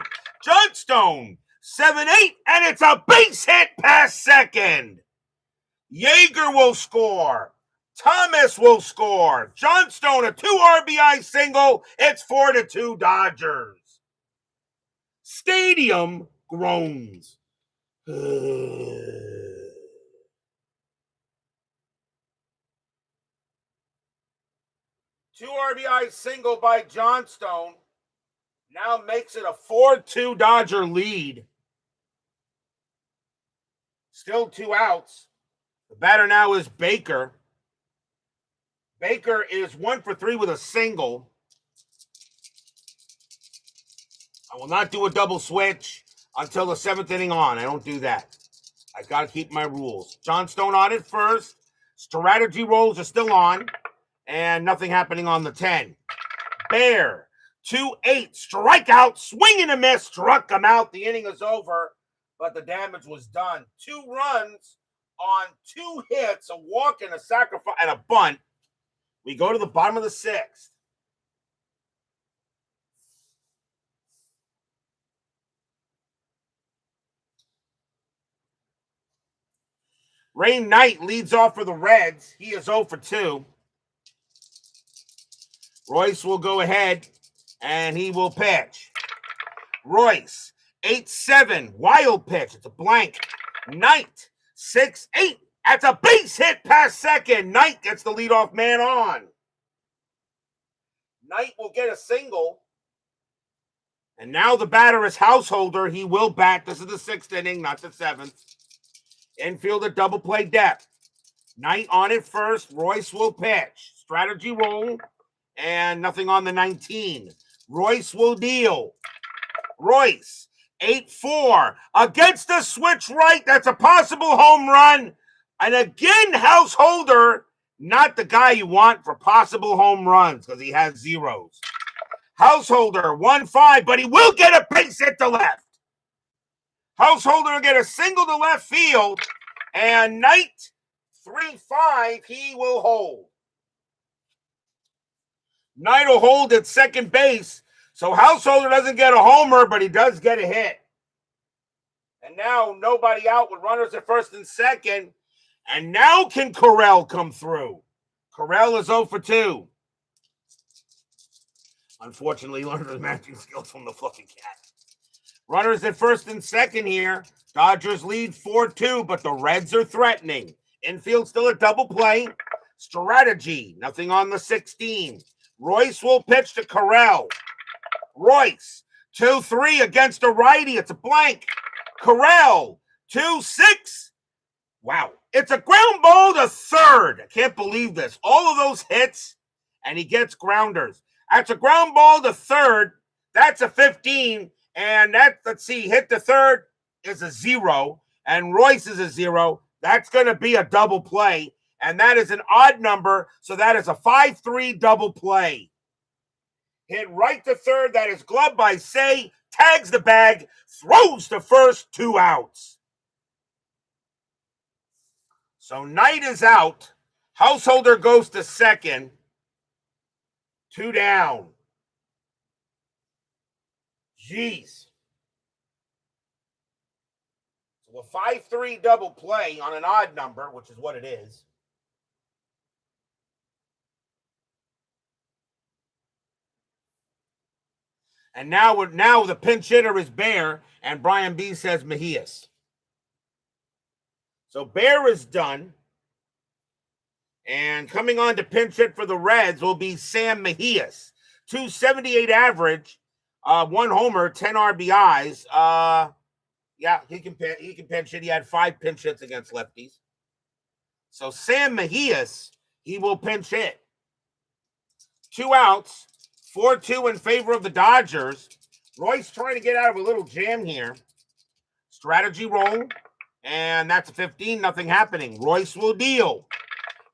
Johnstone. 7-8. And it's a base hit past second. Yeager will score. Thomas will score. Johnstone, a 2 RBI single. It's 4-2 Dodgers. Stadium groans. 2 RBI single by Johnstone now makes it a 4-2 Dodger lead. Still 2 outs. The batter now is Baker. Baker is 1 for 3 with a single. I will not do a double switch until the 7th inning on. I don't do that. I got to keep my rules. Johnstone on it first. Strategy rolls are still on. And nothing happening on the 10. Bear, 2-8. Strikeout, swing and a miss. Struck him out. The inning is over. But the damage was done. 2 runs on 2 hits. A walk and a sacrifice and a bunt. We go to the bottom of the 6th. Ray Knight leads off for the Reds. He is 0 for 2. Royce will go ahead, and he will pitch. Royce, 8-7, wild pitch. It's a blank. Knight, 6-8. That's a base hit past second. Knight gets the leadoff man on. Knight will get a single. And now the batter is Householder. He will bat. This is the 6th inning, not the 7th. Infield at double play depth. Knight on it first. Royce will pitch. Strategy roll. And nothing on the 19. Royce will deal. Royce, 8-4. Against the switch right. That's a possible home run. And again, Householder, not the guy you want for possible home runs because he has zeros. Householder, 1-5, but he will get a base hit to left. Householder will get a single to left field. And Knight, 3-5, he will hold. Knight will hold at second base. So Householder doesn't get a homer, but he does get a hit. And now nobody out with runners at first and second. And now can Correll come through? Correll is 0 for 2. Unfortunately, learned his matching skills from the fucking cat. Runners at first and second here. Dodgers lead 4-2, but the Reds are threatening. Infield still a double play. Strategy, nothing on the 16. Royce will pitch to Correll. Royce, 2-3 against a righty. It's a blank. Correll, 2-6. Wow. It's a ground ball to third. I can't believe this. All of those hits, and he gets grounders. That's a ground ball to third. That's a 15. And that, let's see, hit to third is a 0. And Royce is a 0. That's going to be a double play. And that is an odd number. So that is a 5-3 double play. Hit right to third. That is gloved by Say. Tags the bag. Throws to first. 2 outs. So Knight is out. Householder goes to second. 2 down. Jeez. So a 5-3 double play on an odd number, which is what it is. And now the pinch hitter is Bear, and Brian B says Mejias. So Bear is done. And coming on to pinch hit for the Reds will be Sam Mejias. 278 average, 1 homer, 10 RBIs. Yeah, he can pinch hit. He had 5 pinch hits against lefties. So Sam Mejias, he will pinch hit. 2 outs, 4-2 in favor of the Dodgers. Royce trying to get out of a little jam here. Strategy roll, and that's a 15, nothing happening. Royce will deal.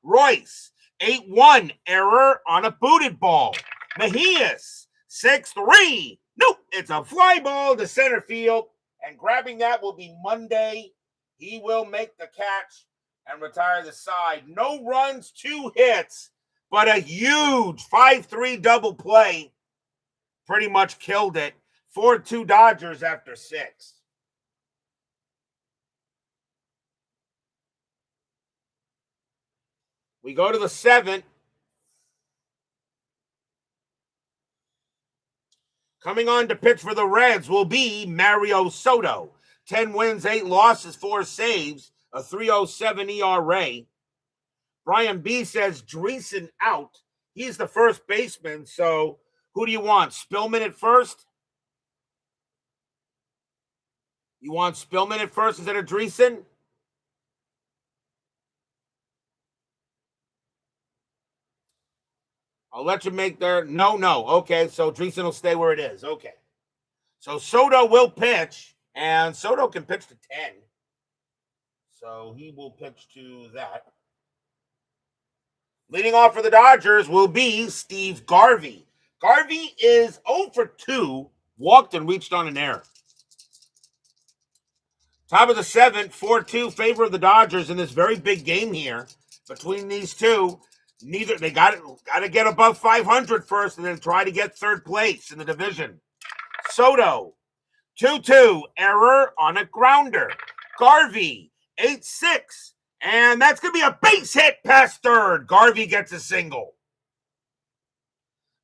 Royce, 8-1, error on a booted ball. Mejias, 6-3. Nope, it's a fly ball to center field, and grabbing that will be Monday. He will make the catch and retire the side. No runs, 2 hits, but a huge 5-3 double play. Pretty much killed it. 4-2 Dodgers after 6. We go to the 7th. Coming on to pitch for the Reds will be Mario Soto. 10 wins, 8 losses, 4 saves, a 3.07 ERA. Brian B says Dreesen out. He's the first baseman, so who do you want? Spillman at first? You want Spillman at first instead of Dreesen? I'll let you make their no. Okay, so Dreesen will stay where it is. Okay. So Soto will pitch, and Soto can pitch to 10. So he will pitch to that. Leading off for the Dodgers will be Steve Garvey. Garvey is 0 for 2, walked and reached on an error. Top of the 7th, 4-2 favor of the Dodgers in this very big game here between these two. Neither they got to get above 500 first and then try to get third place in the division. Soto, 2-2, error on a grounder. Garvey, 8-6, and that's going to be a base hit past third. Garvey gets a single.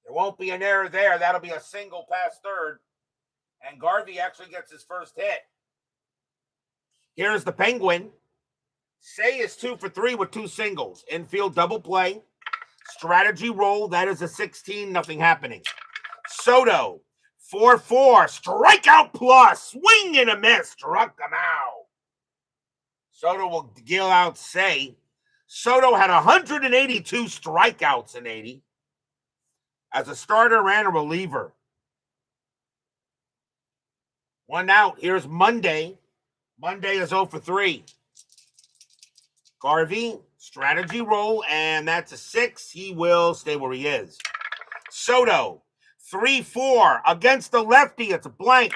There won't be an error there. That'll be a single past third. And Garvey actually gets his first hit. Here's the Penguin. Say is 2 for 3 with 2 singles. Infield double play. Strategy roll. That is a 16. Nothing happening. Soto. 4-4. Strikeout plus. Swing and a miss. Struck him out. Soto will deal out Say. Soto had 182 strikeouts in 80. As a starter and a reliever. 1 out. Here's Monday. Monday is 0 for 3. Garvey, strategy roll, and that's a 6. He will stay where he is. Soto, 3-4 against the lefty. It's a blank.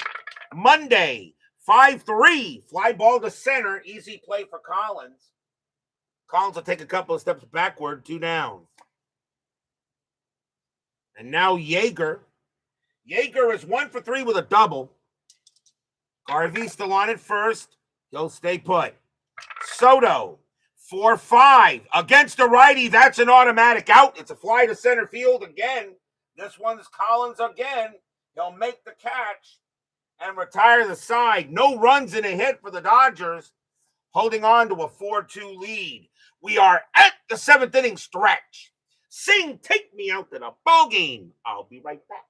Monday, 5-3. Fly ball to center. Easy play for Collins. Collins will take a couple of steps backward. 2 down. And now Yeager. Yeager is 1 for 3 with a double. Garvey still on at first. He'll stay put. Soto, 4-5 against the righty. That's an automatic out. It's a fly to center field again. This one's Collins again. He'll make the catch and retire the side. No runs in a hit for the Dodgers, holding on to a 4-2 lead. We are at the 7th inning stretch. Sing, take me out to the ball game. I'll be right back.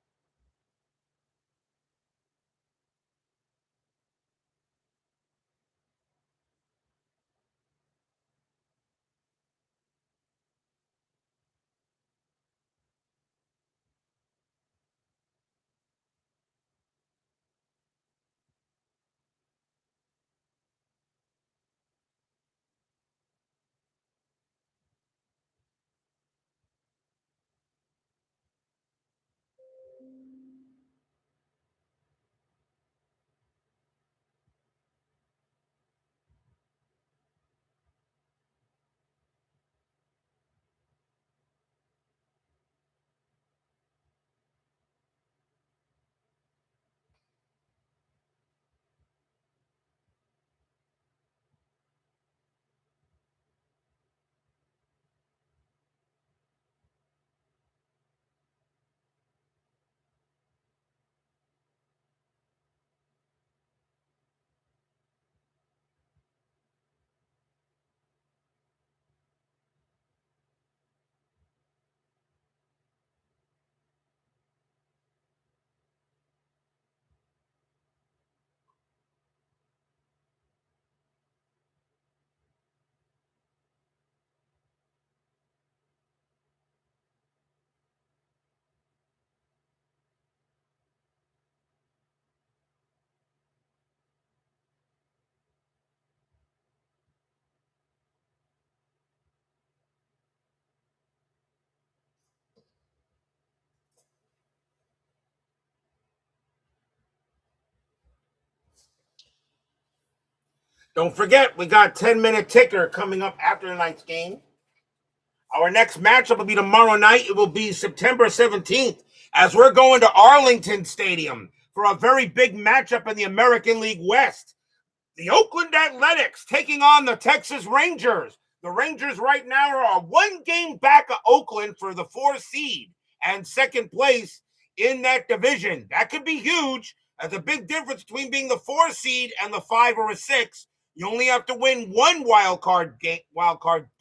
Don't forget, we got 10-minute ticker coming up after tonight's game. Our next matchup will be tomorrow night. It will be September 17th as we're going to Arlington Stadium for a very big matchup in the American League West. The Oakland Athletics taking on the Texas Rangers. The Rangers right now are 1 game back of Oakland for the 4 seed and second place in that division. That could be huge. That's a big difference between being the 4 seed and the 5 or a 6. You only have to win 1 wild card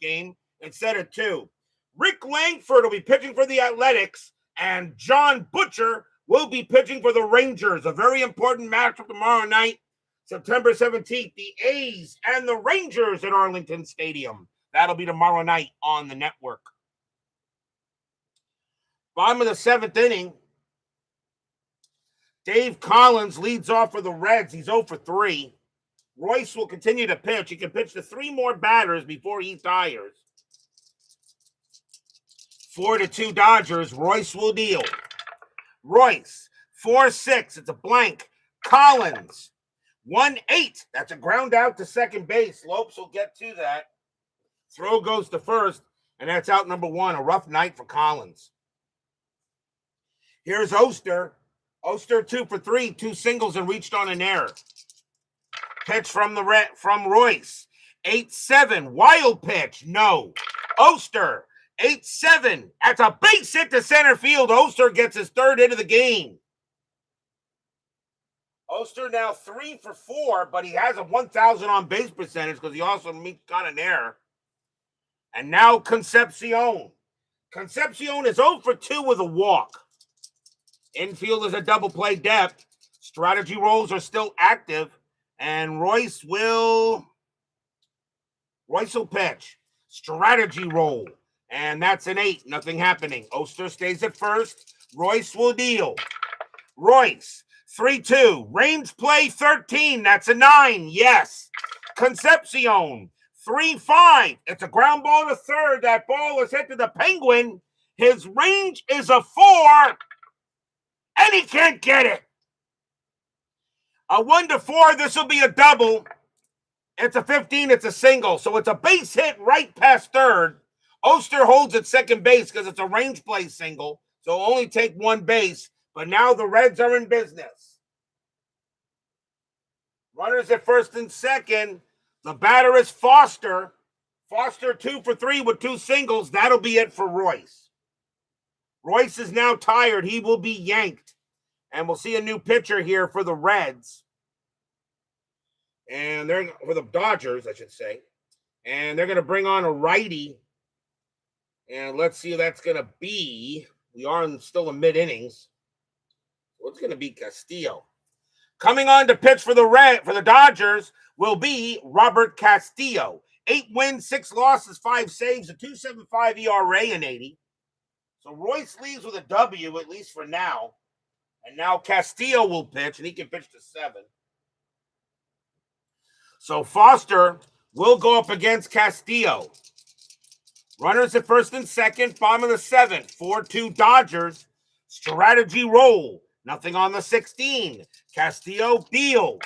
game instead of 2. Rick Langford will be pitching for the Athletics, and John Butcher will be pitching for the Rangers. A very important matchup tomorrow night, September 17th. The A's and the Rangers at Arlington Stadium. That'll be tomorrow night on the network. Bottom of the 7th inning. Dave Collins leads off for the Reds. He's 0 for 3. Royce will continue to pitch. He can pitch to 3 more batters before he tires. 4-2 Dodgers. Royce will deal. Royce, 4-6. It's a blank. Collins, 1-8. That's a ground out to second base. Lopes will get to that. Throw goes to first, and that's out number 1. A rough night for Collins. Here's Oster. Oster 2 for 3. 2 singles and reached on an error. Pitch from Royce. 8-7. Wild pitch. No. Oster. 8-7. That's a base hit to center field. Oster gets his 3rd hit of the game. Oster now 3 for 4, but he has a 1,000 on base percentage because he also got an error. And now Concepcion. Concepcion is 0 for 2 with a walk. Infield is a double play depth. Strategy rolls are still active. And Royce will pitch. Strategy roll. And that's an 8. Nothing happening. Oster stays at first. Royce will deal. Royce, 3-2. Range play 13. That's a 9. Yes. Concepcion, 3-5. It's a ground ball to third. That ball is hit to the Penguin. His range is a 4. And he can't get it. A 1-4. This will be a double. It's a 15. It's a single. So it's a base hit right past third. Oster holds at second base because it's a range play single. So only take one base. But now the Reds are in business. Runners at first and second. The batter is Foster. Foster 2 for 3 with 2 singles. That'll be it for Royce. Royce is now tired. He will be yanked. And we'll see a new pitcher here for the Reds. And they're for the Dodgers, I should say. And they're going to bring on a righty. And let's see who that's going to be. We are still in mid-innings. What's going to be Castillo? Coming on to pitch for the Dodgers will be Robert Castillo. 8 wins, 6 losses, 5 saves, a 2.75 ERA in 80. So Royce leaves with a W, at least for now. And now Castillo will pitch, and he can pitch to 7. So Foster will go up against Castillo. Runners at first and second, bottom of the 7th. 4-2 Dodgers. Strategy roll. Nothing on the 16. Castillo deals.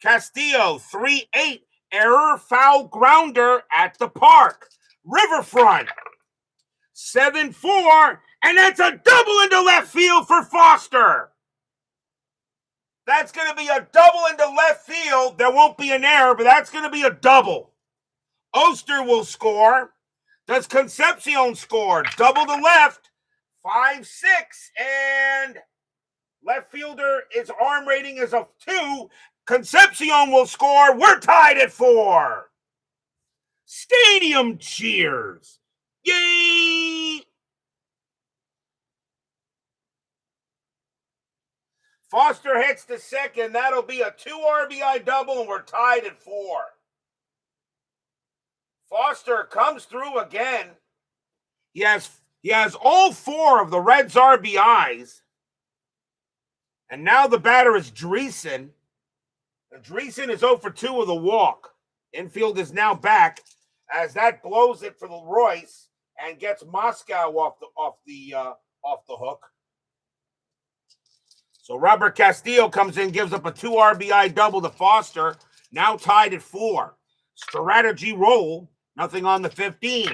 Castillo, 3-8. Error, foul, grounder at the park. Riverfront, 7-4. And that's a double into left field for Foster. That's going to be a double into left field. There won't be an error, but that's going to be a double. Oster will score. Does Concepcion score? Double to left. 5-6. And left fielder, his arm rating is a 2. Concepcion will score. We're tied at 4. Stadium cheers. Yay! Foster hits to second. That'll be a 2 RBI double, and we're tied at 4. Foster comes through again. He has all 4 of the Reds' RBIs. And now the batter is Dreesen. Dreesen is 0 for 2 with a walk. Infield is now back as that blows it for the Royce and gets Moskau off the hook. So Robert Castillo comes in, gives up a 2 RBI double to Foster. Now tied at 4. Strategy roll. Nothing on the 15.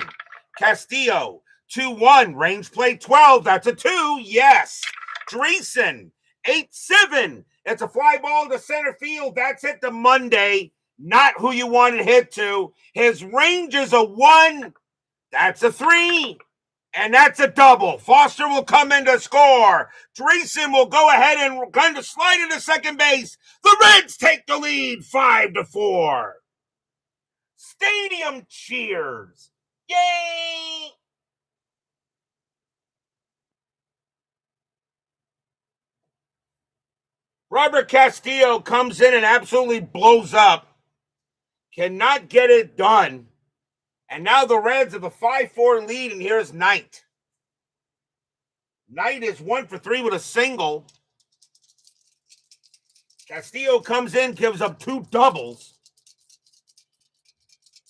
Castillo, 2-1. Range play 12. That's a 2. Yes. Dreesen, 8-7. It's a fly ball to center field. That's hit to Monday. Not who you wanted hit to. His range is a 1. That's a 3. And that's a double. Foster will come in to score. Dreesen will go ahead and kind of slide into second base. The Reds take the lead 5-4. Stadium cheers. Yay! Robert Castillo comes in and absolutely blows up. Cannot get it done. And now the Reds have a 5-4 lead, and here's Knight. Knight is 1 for 3 with a single. Castillo comes in, gives up 2 doubles.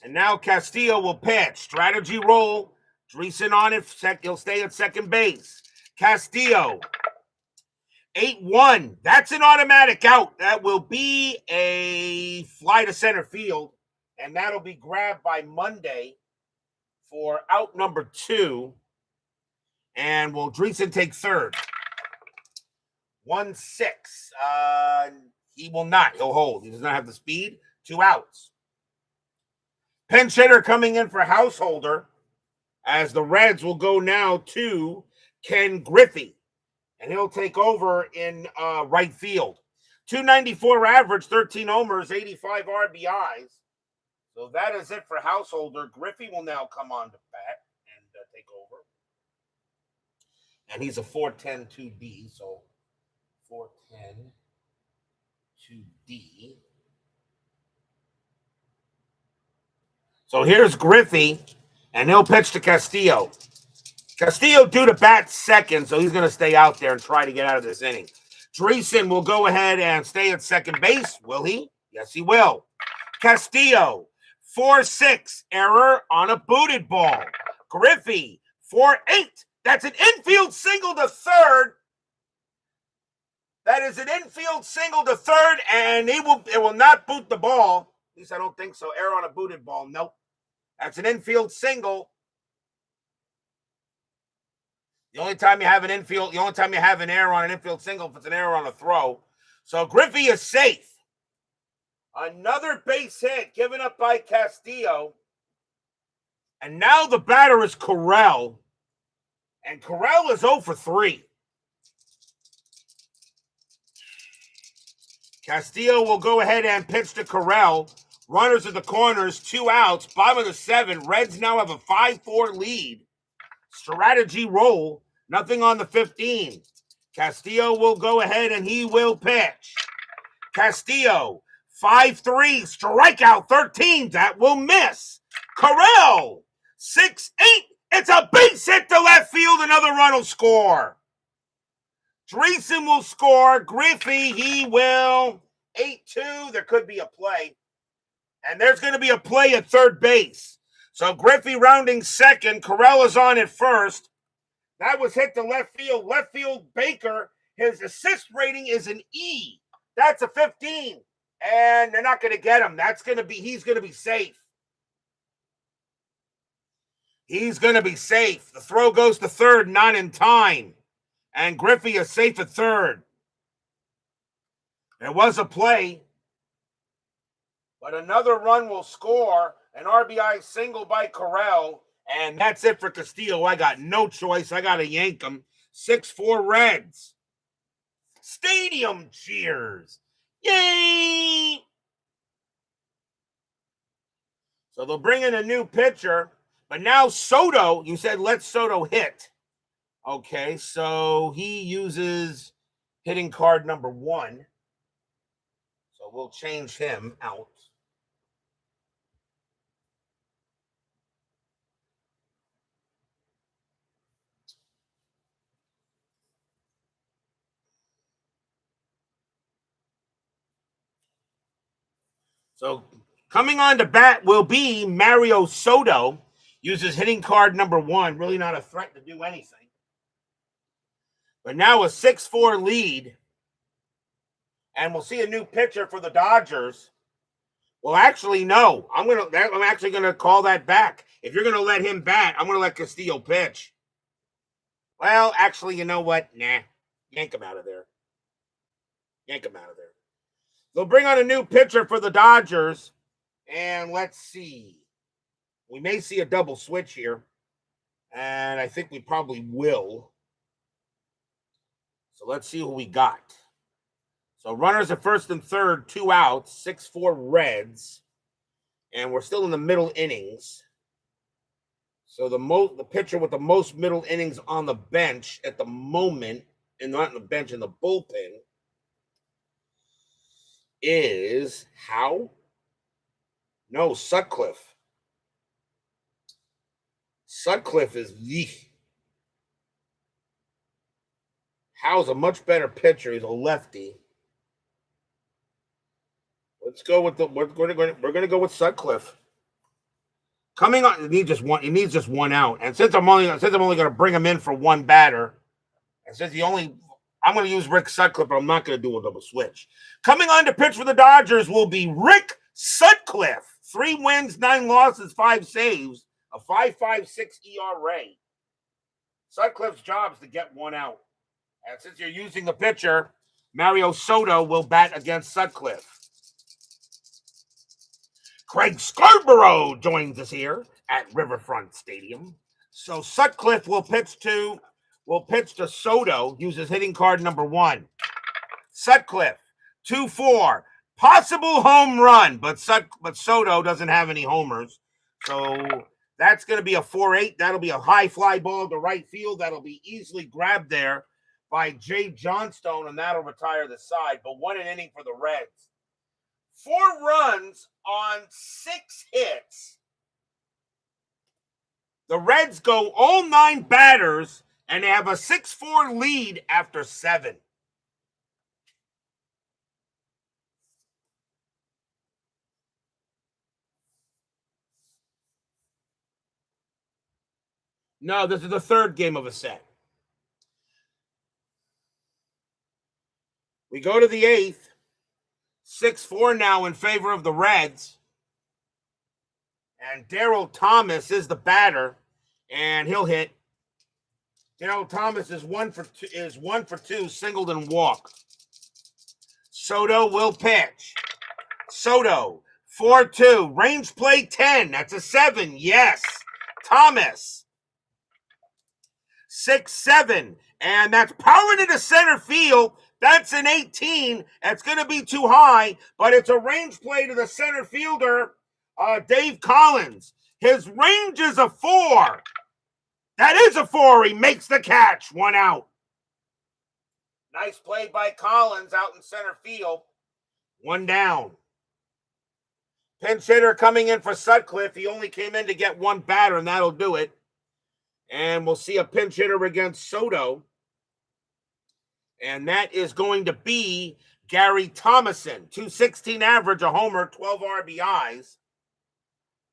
And now Castillo will pitch. Strategy roll. Dreesen on it. He'll stay at second base. Castillo, 8-1. That's an automatic out. That will be a fly to center field. And that'll be grabbed by Monday for out number 2. And will Dreesen take third? 1-6. He will not. He'll hold. He does not have the speed. 2 outs. Pinch hitter coming in for Householder as the Reds will go now to Ken Griffey. And he'll take over in right field. .294 average, 13 homers, 85 RBIs. So that is it for Householder. Griffey will now come on to bat and take over. And he's a 410 2D, so 410 2D. So here's Griffey, and he'll pitch to Castillo. Castillo due to bat second, so he's going to stay out there and try to get out of this inning. Dreesen will go ahead and stay at second base. Will he? Yes, he will. Castillo, 4-6, error on a booted ball. Griffey, 4-8. That's an infield single to third. That is an infield single to third, and it will not boot the ball. At least I don't think so. Error on a booted ball. Nope. That's an infield single. The only time you have an error on an infield single if it's an error on a throw. So Griffey is safe. Another base hit given up by Castillo. And now the batter is Correll. And Correll is 0 for 3. Castillo will go ahead and pitch to Correll. Runners at the corners, 2 outs, bottom of the 7. Reds now have a 5-4 lead. Strategy roll, nothing on the 15. Castillo will go ahead and he will pitch. Castillo, 5-3, strikeout 13. That will miss. Correll, 6-8. It's a base hit to left field. Another run will score. Dreesen will score. Griffey, he will. 8-2. There could be a play. And there's going to be a play at third base. So Griffey rounding second. Correll is on at first. That was hit to left field. Left field Baker, his assist rating is an E. That's a 15. And they're not going to get him. He's going to be safe. He's going to be safe. The throw goes to third, not in time. And Griffey is safe at third. There was a play. But another run will score. An RBI single by Correll. And that's it for Castillo. I got no choice. I got to yank him. 6-4 Reds. Stadium cheers. Yay! So they'll bring in a new pitcher. But now Soto, you said let Soto hit. Okay, so he uses hitting card number 1. So we'll change him out. So coming on to bat will be Mario Soto. Uses hitting card number 1. Really not a threat to do anything. But now a 6-4 lead. And we'll see a new pitcher for the Dodgers. Well, actually, no. I'm actually going to call that back. If you're going to let him bat, I'm going to let Castillo pitch. Well, actually, you know what? Nah. Yank him out of there. Yank him out of there. They'll bring on a new pitcher for the Dodgers. And let's see. We may see a double switch here. And I think we probably will. So let's see who we got. So runners at first and third, 2 outs, 6-4 Reds. And we're still in the middle innings. So the pitcher with the most middle innings on the bench at the moment, and not on the bench, in the bullpen, is Howe? No, Sutcliffe. Sutcliffe is Howe's a much better pitcher. He's a lefty. Let's go with we're going to go with Sutcliffe. Coming on, he needs just one out. And since I'm only going to bring him in for one batter, and since I'm going to use Rick Sutcliffe, but I'm not going to do a double switch. Coming on to pitch for the Dodgers will be Rick Sutcliffe. 3 wins, 9 losses, 5 saves, a 5.56 ERA. Sutcliffe's job is to get 1 out. And since you're using the pitcher, Mario Soto will bat against Sutcliffe. Craig Scarborough joins us here at Riverfront Stadium. So Sutcliffe will pitch to Soto, uses hitting card number 1. Sutcliffe, 2-4. Possible home run, but Soto doesn't have any homers. So that's going to be a 4-8. That'll be a high fly ball to right field. That'll be easily grabbed there by Jay Johnstone, and that'll retire the side. But what an inning for the Reds. 4 runs on 6 hits. The Reds go all 9 batters, and they have a 6-4 lead after 7. No, this is the 3rd game of a set. We go to the 8th. 6-4 now in favor of the Reds. And Daryl Thomas is the batter, and he'll hit. Daryl Thomas is 1 for 2, singled and walked. Soto will pitch. Soto, 4-2. Range play 10. That's a 7. Yes. Thomas. 6-7. And that's powered into center field. That's an 18. That's going to be too high, but it's a range play to the center fielder, Dave Collins. His range is a 4. That is a 4. He makes the catch. 1 out. Nice play by Collins out in center field. 1 down. Pinch hitter coming in for Sutcliffe. He only came in to get 1 batter, and that'll do it. And we'll see a pinch hitter against Soto. And that is going to be Gary Thomason. 216 average, a homer, 12 RBIs.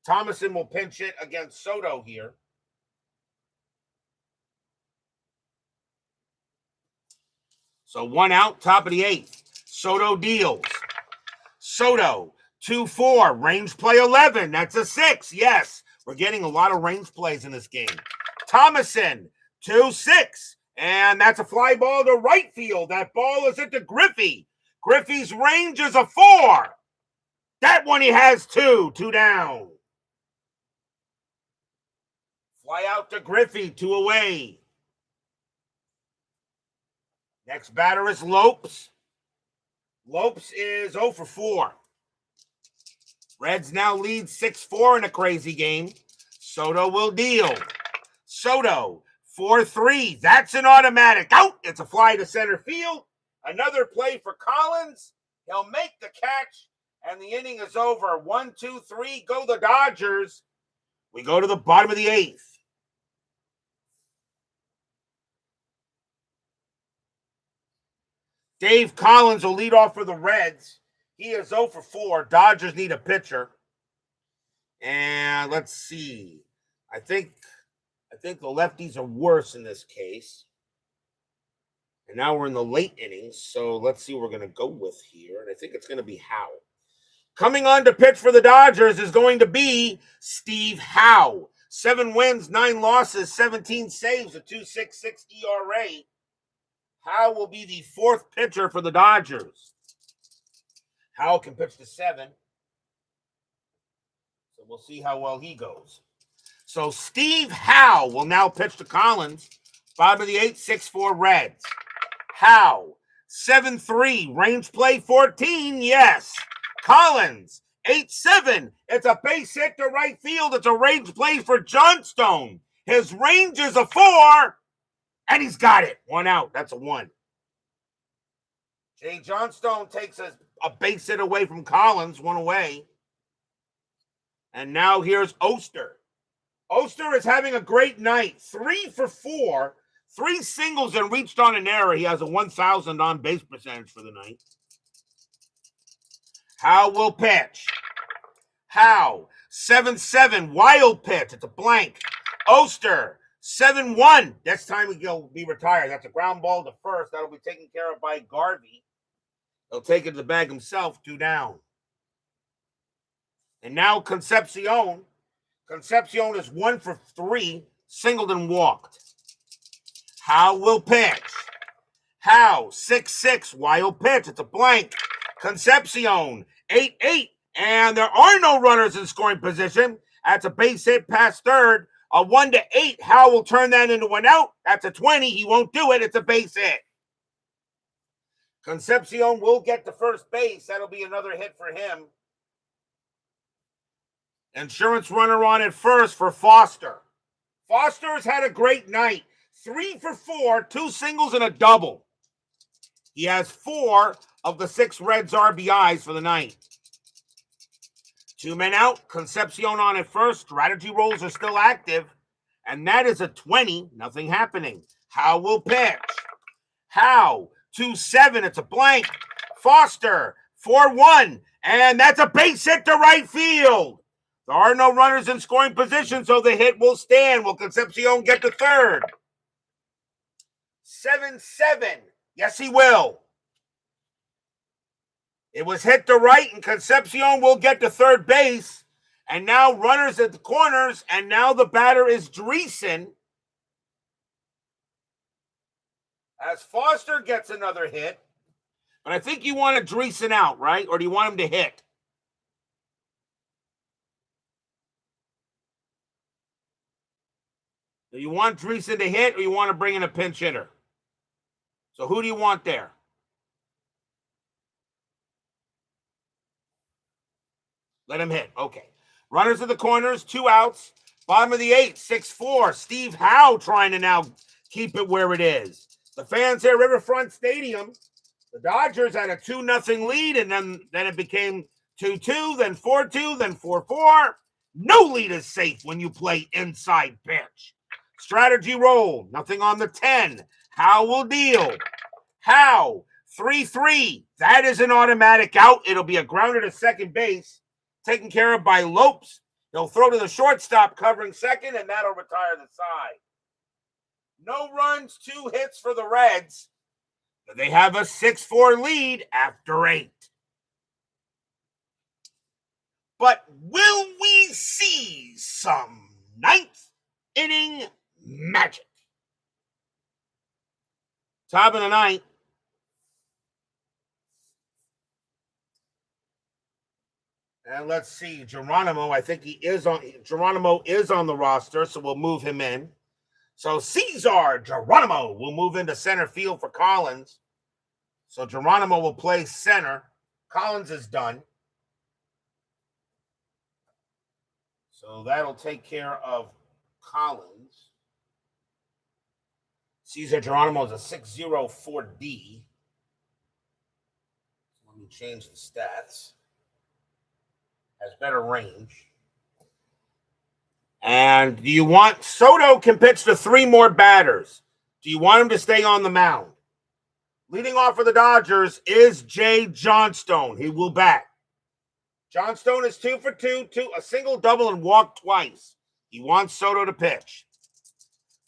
Thomason will pinch hit against Soto here. So 1 out, top of the 8th. Soto deals. Soto, 2-4, range play 11. That's a 6. Yes, we're getting a lot of range plays in this game. Thomason, 2-6. And that's a fly ball to right field. That ball is into Griffey. Griffey's range is a 4. That one he has 2. 2 down. Fly out to Griffey. 2 away. Next batter is Lopes. Lopes is 0 for 4. Reds now lead 6-4 in a crazy game. Soto will deal. Soto, 4-3. That's an automatic out. It's a fly to center field. Another play for Collins. He'll make the catch, and the inning is over. 1, 2, 3. Go the Dodgers. We go to the bottom of the 8th. Dave Collins will lead off for the Reds. He is 0 for 4. Dodgers need a pitcher. And let's see. I think the lefties are worse in this case. And now we're in the late innings, so let's see what we're going to go with here. And I think it's going to be Howe. Coming on to pitch for the Dodgers is going to be Steve Howe. 7 wins, 9 losses, 17 saves, a 2.66 ERA. Howe will be the 4th pitcher for the Dodgers. Howe can pitch to 7. So we'll see how well he goes. So Steve Howe will now pitch to Collins. Bottom of the 8th, 6-4 Reds. Howe, 7-3, range play 14, yes. Collins, 8-7. It's a base hit to right field. It's a range play for Johnstone. His range is a 4, and he's got it. 1 out. That's a 1. Jay Johnstone takes a base hit away from Collins, 1 away. And now here's Oster. Oster is having a great night. 3 for 4, 3 singles and reached on an error. He has a 1,000 on-base percentage for the night. Howe will pitch. Howe, 7-7, wild pitch. It's a blank. Oster, 7-1. This time he'll be retired. That's a ground ball to first. That'll be taken care of by Garvey. He'll take it to the bag himself, 2 down. And now Concepcion. Concepcion is 1 for 3, singled and walked. Howe will pitch. Howe, 6-6, wild pitch. It's a blank. Concepcion, 8-8. And there are no runners in scoring position. That's a base hit past third. A 1-8. Howe will turn that into 1 out. That's a 20. He won't do it. It's a base hit. Concepcion will get to first base. That'll be another hit for him. Insurance runner on at first for Foster. Foster's had a great night. 3 for 4, 2 singles and a double. He has 4 of the 6 Reds RBIs for the night. 2 men out. Concepcion on at first. Strategy rolls are still active. And that is a 20. Nothing happening. Howe will pitch. Howe, 2-7. It's a blank. Foster, 4-1. And that's a base hit to right field. There are no runners in scoring position, so the hit will stand. Will Concepcion get to third? 7-7. Yes, he will. It was hit to right, and Concepcion will get to third base. And now runners at the corners, and now the batter is Dreesen. As Foster gets another hit. But I think you want Dreesen out, right? Or do you want him to hit? Do you want Dreesen to hit, or you want to bring in a pinch hitter? So who do you want there? Let him hit. Okay. Runners at the corners, 2 outs. Bottom of the 8th, 6-4. Steve Howe trying to now keep it where it is. The fans here at Riverfront Stadium, the Dodgers had a 2-0 lead, and then it became 2-2, then 4-2, then 4-4. No lead is safe when you play inside pitch. Strategy roll. Nothing on the 10. Howe will deal. Howe, 3-3. That is an automatic out. It'll be a grounder to second base. Taken care of by Lopes. He'll throw to the shortstop covering second, and that'll retire the side. No runs, 2 hits for the Reds. They have a 6-4 lead after 8. But will we see some 9th inning magic? Top of the 9th. And let's see, Geronimo, I think Geronimo is on the roster, so we'll move him in. So Cesar Geronimo will move into center field for Collins. So Geronimo will play center. Collins is done. So that'll take care of Collins. Cesar Geronimo is a 604D. Let me change the stats. Has better range. And do you want Soto can pitch to 3 more batters? Do you want him to stay on the mound? Leading off for the Dodgers is Jay Johnstone. He will bat. Johnstone is 2 for 2, a single, double, and walked twice. He wants Soto to pitch.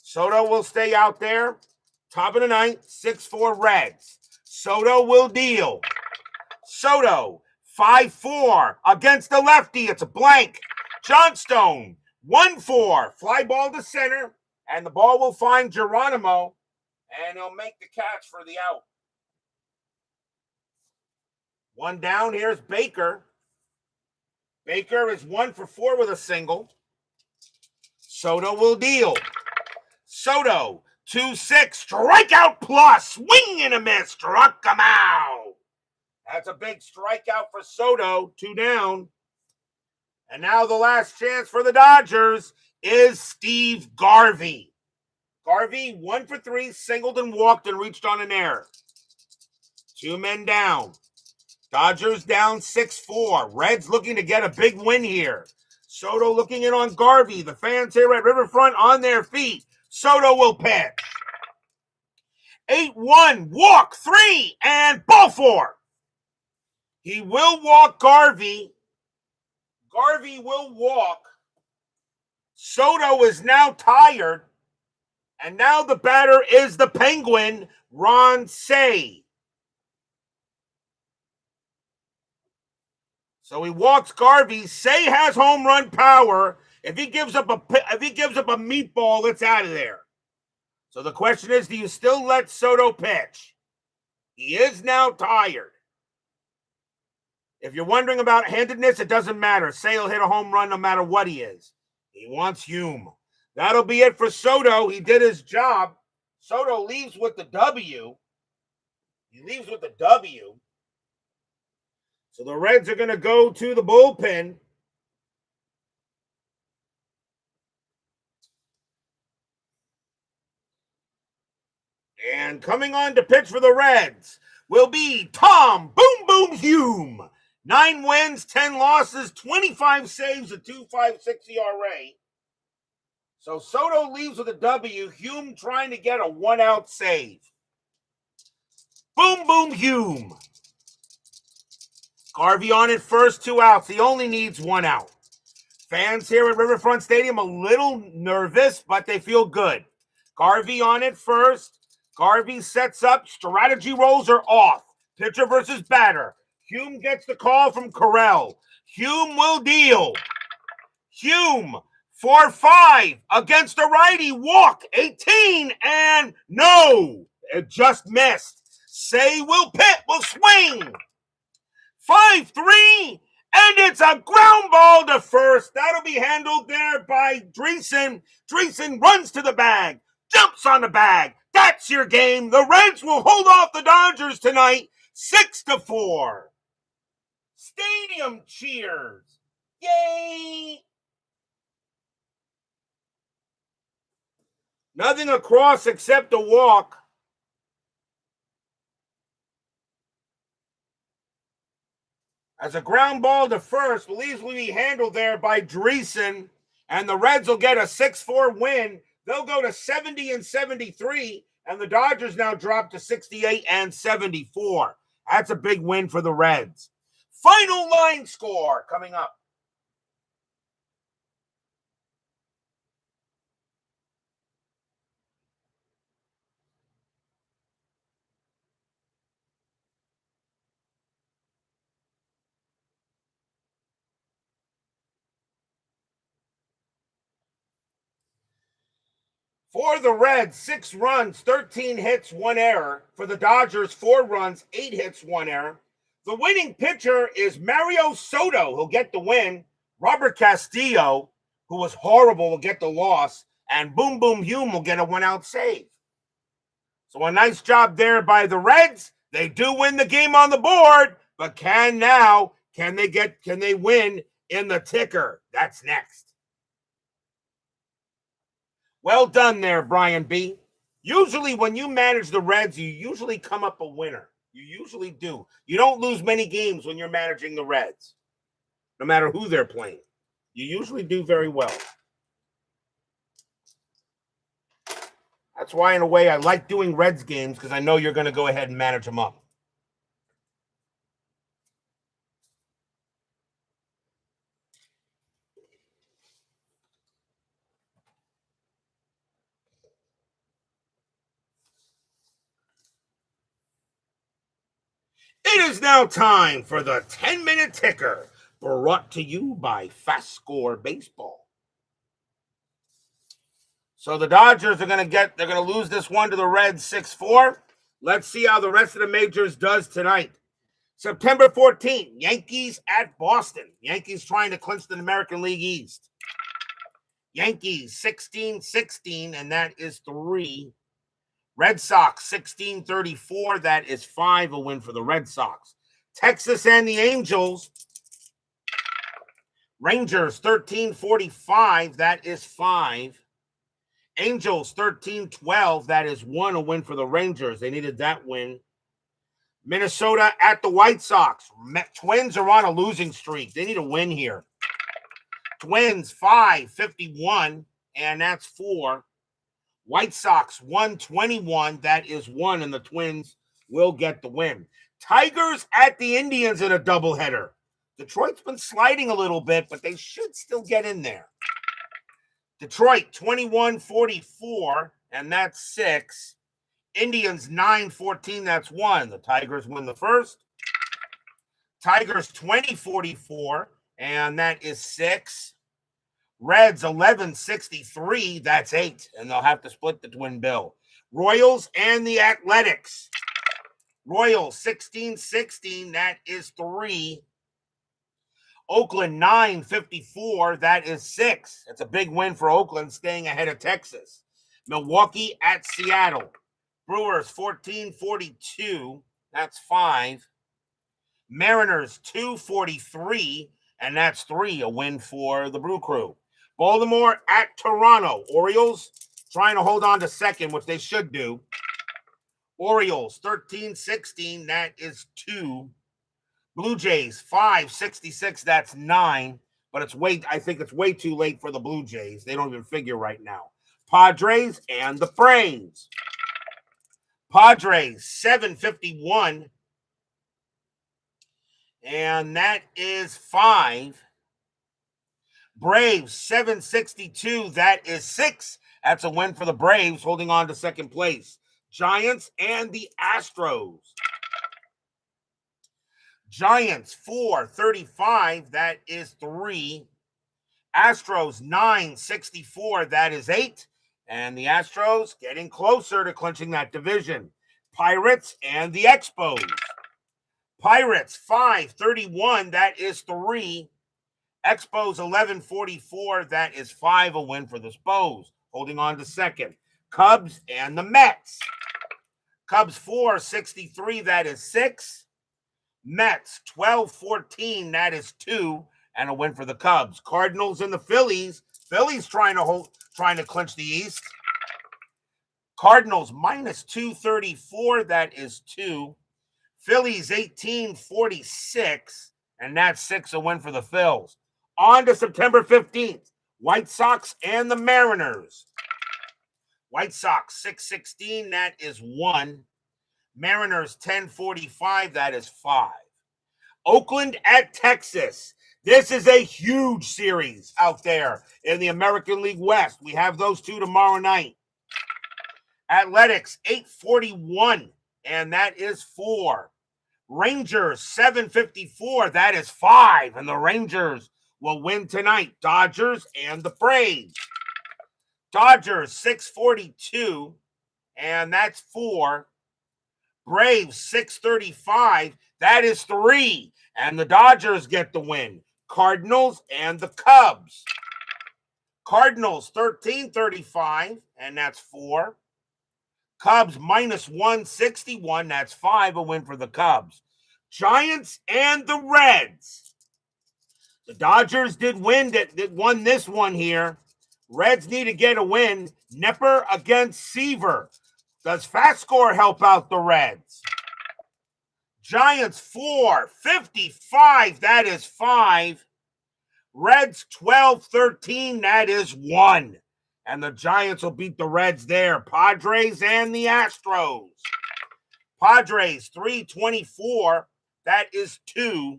Soto will stay out there. Top of the 9th, 6-4 Reds. Soto will deal. Soto, 5-4 against the lefty. It's a blank. Johnstone, 1-4. Fly ball to center, and the ball will find Geronimo, and he'll make the catch for the out. 1 down. Here's Baker. Baker is 1 for 4 with a single. Soto will deal. Soto, 2-6. Strikeout plus. Swing and a miss. Struck him out. That's a big strikeout for Soto. 2 down. And now the last chance for the Dodgers is Steve Garvey. Garvey, 1 for 3, singled and walked and reached on an error. 2 men down. Dodgers down 6-4. Reds looking to get a big win here. Soto looking in on Garvey. The fans here at Riverfront on their feet. Soto will pitch. 8-1, walk 3, and ball 4. He will walk Garvey. Garvey will walk. Soto is now tired. And now the batter is the Penguin, Ron Cey. So he walks Garvey. Cey has home run power. If he gives up a meatball, it's out of there. So the question is, do you still let Soto pitch? He is now tired. If you're wondering about handedness, it doesn't matter. Cey will hit a home run no matter what he is. He wants Hume. That'll be it for Soto. He did his job. Soto leaves with the W. He leaves with the W. So the Reds are going to go to the bullpen. And coming on to pitch for the Reds will be Tom Boom Boom Hume. 9 wins, 10 losses, 25 saves, a 2.56 ERA. So Soto leaves with a W. Hume trying to get a 1-out save. Boom Boom Hume. Garvey on it first, 2 outs. He only needs 1 out. Fans here at Riverfront Stadium a little nervous, but they feel good. Garvey on it first. Garvey sets up. Strategy rolls are off. Pitcher versus batter. Hume gets the call from Carell. Hume will deal. Hume for 5 against a righty. Walk 18 and no. It just missed. Say will swing. 5-3. And it's a ground ball to first. That'll be handled there by Dreesen. Dreesen runs to the bag, jumps on the bag. That's your game. The Reds will hold off the Dodgers tonight, 6-4. Stadium cheers. Yay! Nothing across except a walk. As a ground ball to first will easily be handled there by Dreesen, and the Reds will get a 6-4 win. They'll go to 70-73, and the Dodgers now drop to 68-74. That's a big win for the Reds. Final line score coming up. For the Reds, 6 runs, 13 hits, 1 error. For the Dodgers, 4 runs, 8 hits, 1 error. The winning pitcher is Mario Soto, who'll get the win. Robert Castillo, who was horrible, will get the loss. And Boom Boom Hume will get a 1-out save. So a nice job there by the Reds. They do win the game on the board, but can they win in the ticker? That's next. Well done there, Brian B. Usually when you manage the Reds, you usually come up a winner. You usually do. You don't lose many games when you're managing the Reds, no matter who they're playing. You usually do very well. That's why, in a way, I like doing Reds games, because I know you're going to go ahead and manage them up. It is now time for the 10-minute ticker, brought to you by FastScore Baseball. So the Dodgers are going to lose this one to the Reds 6-4. Let's see how the rest of the majors does tonight. September 14th, Yankees at Boston. Yankees trying to clinch the American League East. Yankees 16-16, and that is 3. Red Sox 16-34, that is 5, a win for the Red Sox. Texas and the Angels. Rangers 13-45, that is 5. Angels 13-12, that is 1, a win for the Rangers. They needed that win. Minnesota at the White Sox. Twins are on a losing streak. They need a win here. Twins 5-51, and that's 4. White Sox 121, that is 1, and the Twins will get the win. Tigers at the Indians in a doubleheader. Detroit's been sliding a little bit, but they should still get in there. Detroit 21-44, and that's 6. Indians 9-14, that's 1. The Tigers win the first. Tigers 20-44, and that is 6. Reds 11-63, that's 8, and they'll have to split the twin bill. Royals and the Athletics. Royals 16-16, that is 3. Oakland 9-54, that is 6. That's a big win for Oakland, staying ahead of Texas. Milwaukee at Seattle. Brewers 14-42. That's 5. Mariners 243, and that's 3. A win for the Brew Crew. Baltimore at Toronto. Orioles trying to hold on to second, which they should do. Orioles 13-16, that is 2. Blue Jays 5-66, that's 9. But I think it's way too late for the Blue Jays. They don't even figure right now. Padres and the Braves. Padres 751, and that is 5. Braves 762, that is 6. That's a win for the Braves, holding on to second place. Giants and the Astros. Giants 435, that is 3. Astros 964, that is 8. And the Astros getting closer to clinching that division. Pirates and the Expos. Pirates 531, that is 3. Expos 1144, that is 5. A win for the Spos, holding on to second. Cubs and the Mets. Cubs 463, that is 6. Mets 1214, that is 2, and a win for the Cubs. Cardinals and the Phillies. Phillies trying to clinch the East. Cardinals minus 234, that is 2. Phillies 1846, and that's 6. A win for the Phils. On to September 15th. White Sox and the Mariners. White Sox 616, that is 1. Mariners 1045, that is 5. Oakland at Texas. This is a huge series out there in the American League West. We have those two tomorrow night. Athletics 841, and that is 4. Rangers 754, that is 5. And the Rangers will win tonight. Dodgers and the Braves. Dodgers 642, and that's 4. Braves 635, that is 3. And the Dodgers get the win. Cardinals and the Cubs. Cardinals 1335, and that's 4. Cubs minus 161, that's 5. A win for the Cubs. Giants and the Reds. The Dodgers did won this one here. Reds need to get a win. Nepper against Seaver. Does FastScore help out the Reds? Giants 455, that is 5. Reds 12-13, that is 1. And the Giants will beat the Reds there. Padres and the Astros. Padres 324, that is 2.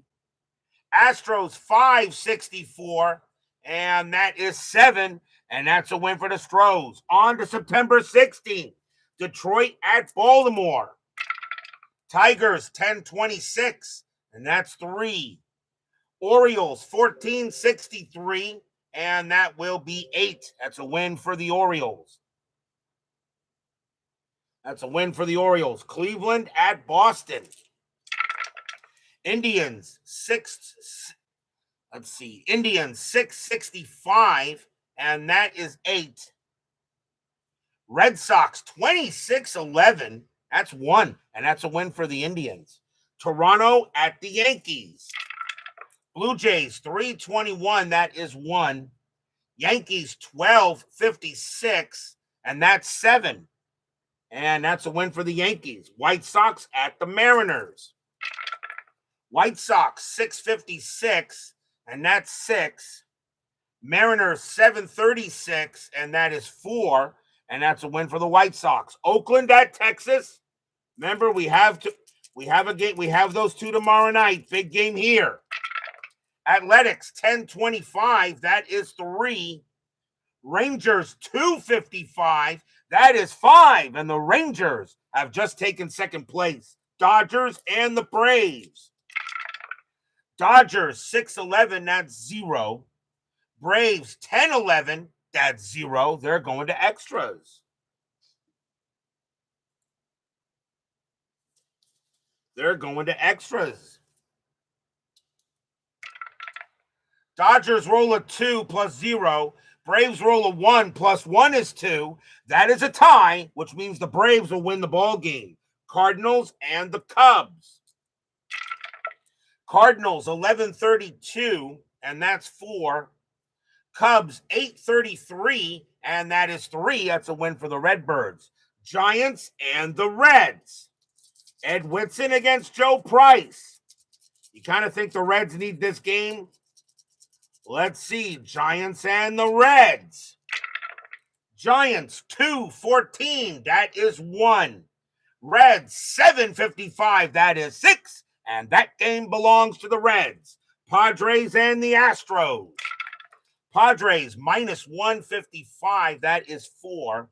Astros 564, and that is 7. And that's a win for the Stros. On to September 16th. Detroit at Baltimore. Tigers 1026, and that's 3. Orioles 1463, and that will be 8. That's a win for the Orioles. That's a win for the Orioles. Cleveland at Boston. Indians 665, and that is 8. Red Sox 26-11, that's 1, and that's a win for the Indians. Toronto at the Yankees. Blue Jays 321, that is 1. Yankees 1256, and that's 7. And that's a win for the Yankees. White Sox at the Mariners. White Sox 656, and that's 6. Mariners 736, and that is 4. And that's a win for the White Sox. Oakland at Texas. Remember, we have a game. We have those two tomorrow night. Big game here. Athletics 1025. That is 3. Rangers 255. That is 5. And the Rangers have just taken second place. Dodgers and the Braves. Dodgers 611. That's 0. Braves 1011. That's 0. They're going to extras. They're going to extras. Dodgers roll a 2 plus 0. Braves roll a 1 plus 1 is 2. That is a tie, which means the Braves will win the ball game. Cardinals and the Cubs. Cardinals 1132, and that's 4. Cubs 833, and that is 3. That's a win for the Redbirds. Giants and the Reds. Ed Whitson against Joe Price. You kind of think the Reds need this game? Let's see. Giants and the Reds. Giants 214, that is 1. Reds 755, that is 6. And that game belongs to the Reds. Padres and the Astros. Padres minus 155, that is 4.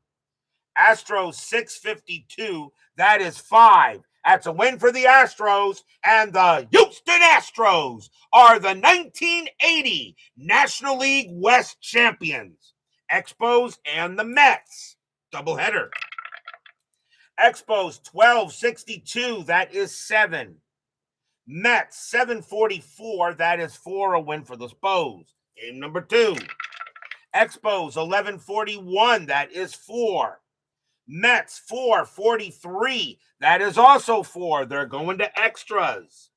Astros 652, that is 5. That's a win for the Astros, and the Houston Astros are the 1980 National League West champions. Expos and the Mets. Doubleheader. Expos 1262, that is 7. Mets 744, that is 4, a win for the Spos. Game number 2. Expos 1141, that is 4. Mets 443, that is also 4. They're going to extras.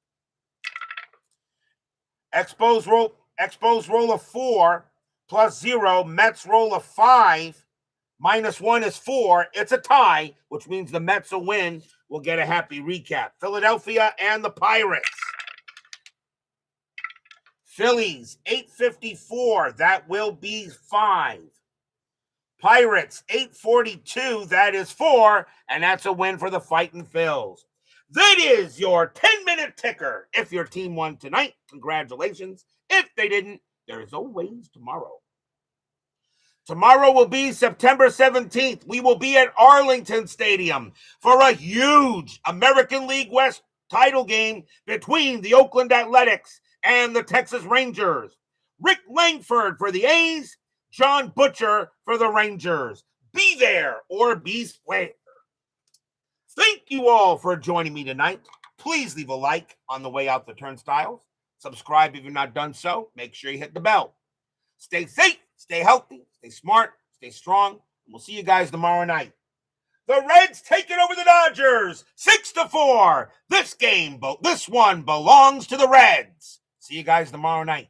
Expos roll a 4 plus 0. Mets roll a 5. Minus 1 is 4. It's a tie, which means the Mets will win. We'll get a happy recap. Philadelphia and the Pirates. Phillies 854, that will be 5. Pirates 842, that is 4, and that's a win for the Fightin' Phils. That is your 10-minute ticker. If your team won tonight, congratulations. If they didn't, there's always tomorrow. Tomorrow will be September 17th. We will be at Arlington Stadium for a huge American League West title game between the Oakland Athletics and the Texas Rangers. Rick Langford for the A's, John Butcher for the Rangers. Be there or be square. Thank you all for joining me tonight. Please leave a like on the way out the turnstiles. Subscribe if you've not done so. Make sure you hit the bell. Stay safe, stay healthy, stay smart, stay strong. We'll see you guys tomorrow night. The Reds taking over the Dodgers 6-4. This one belongs to the Reds. See you guys tomorrow night.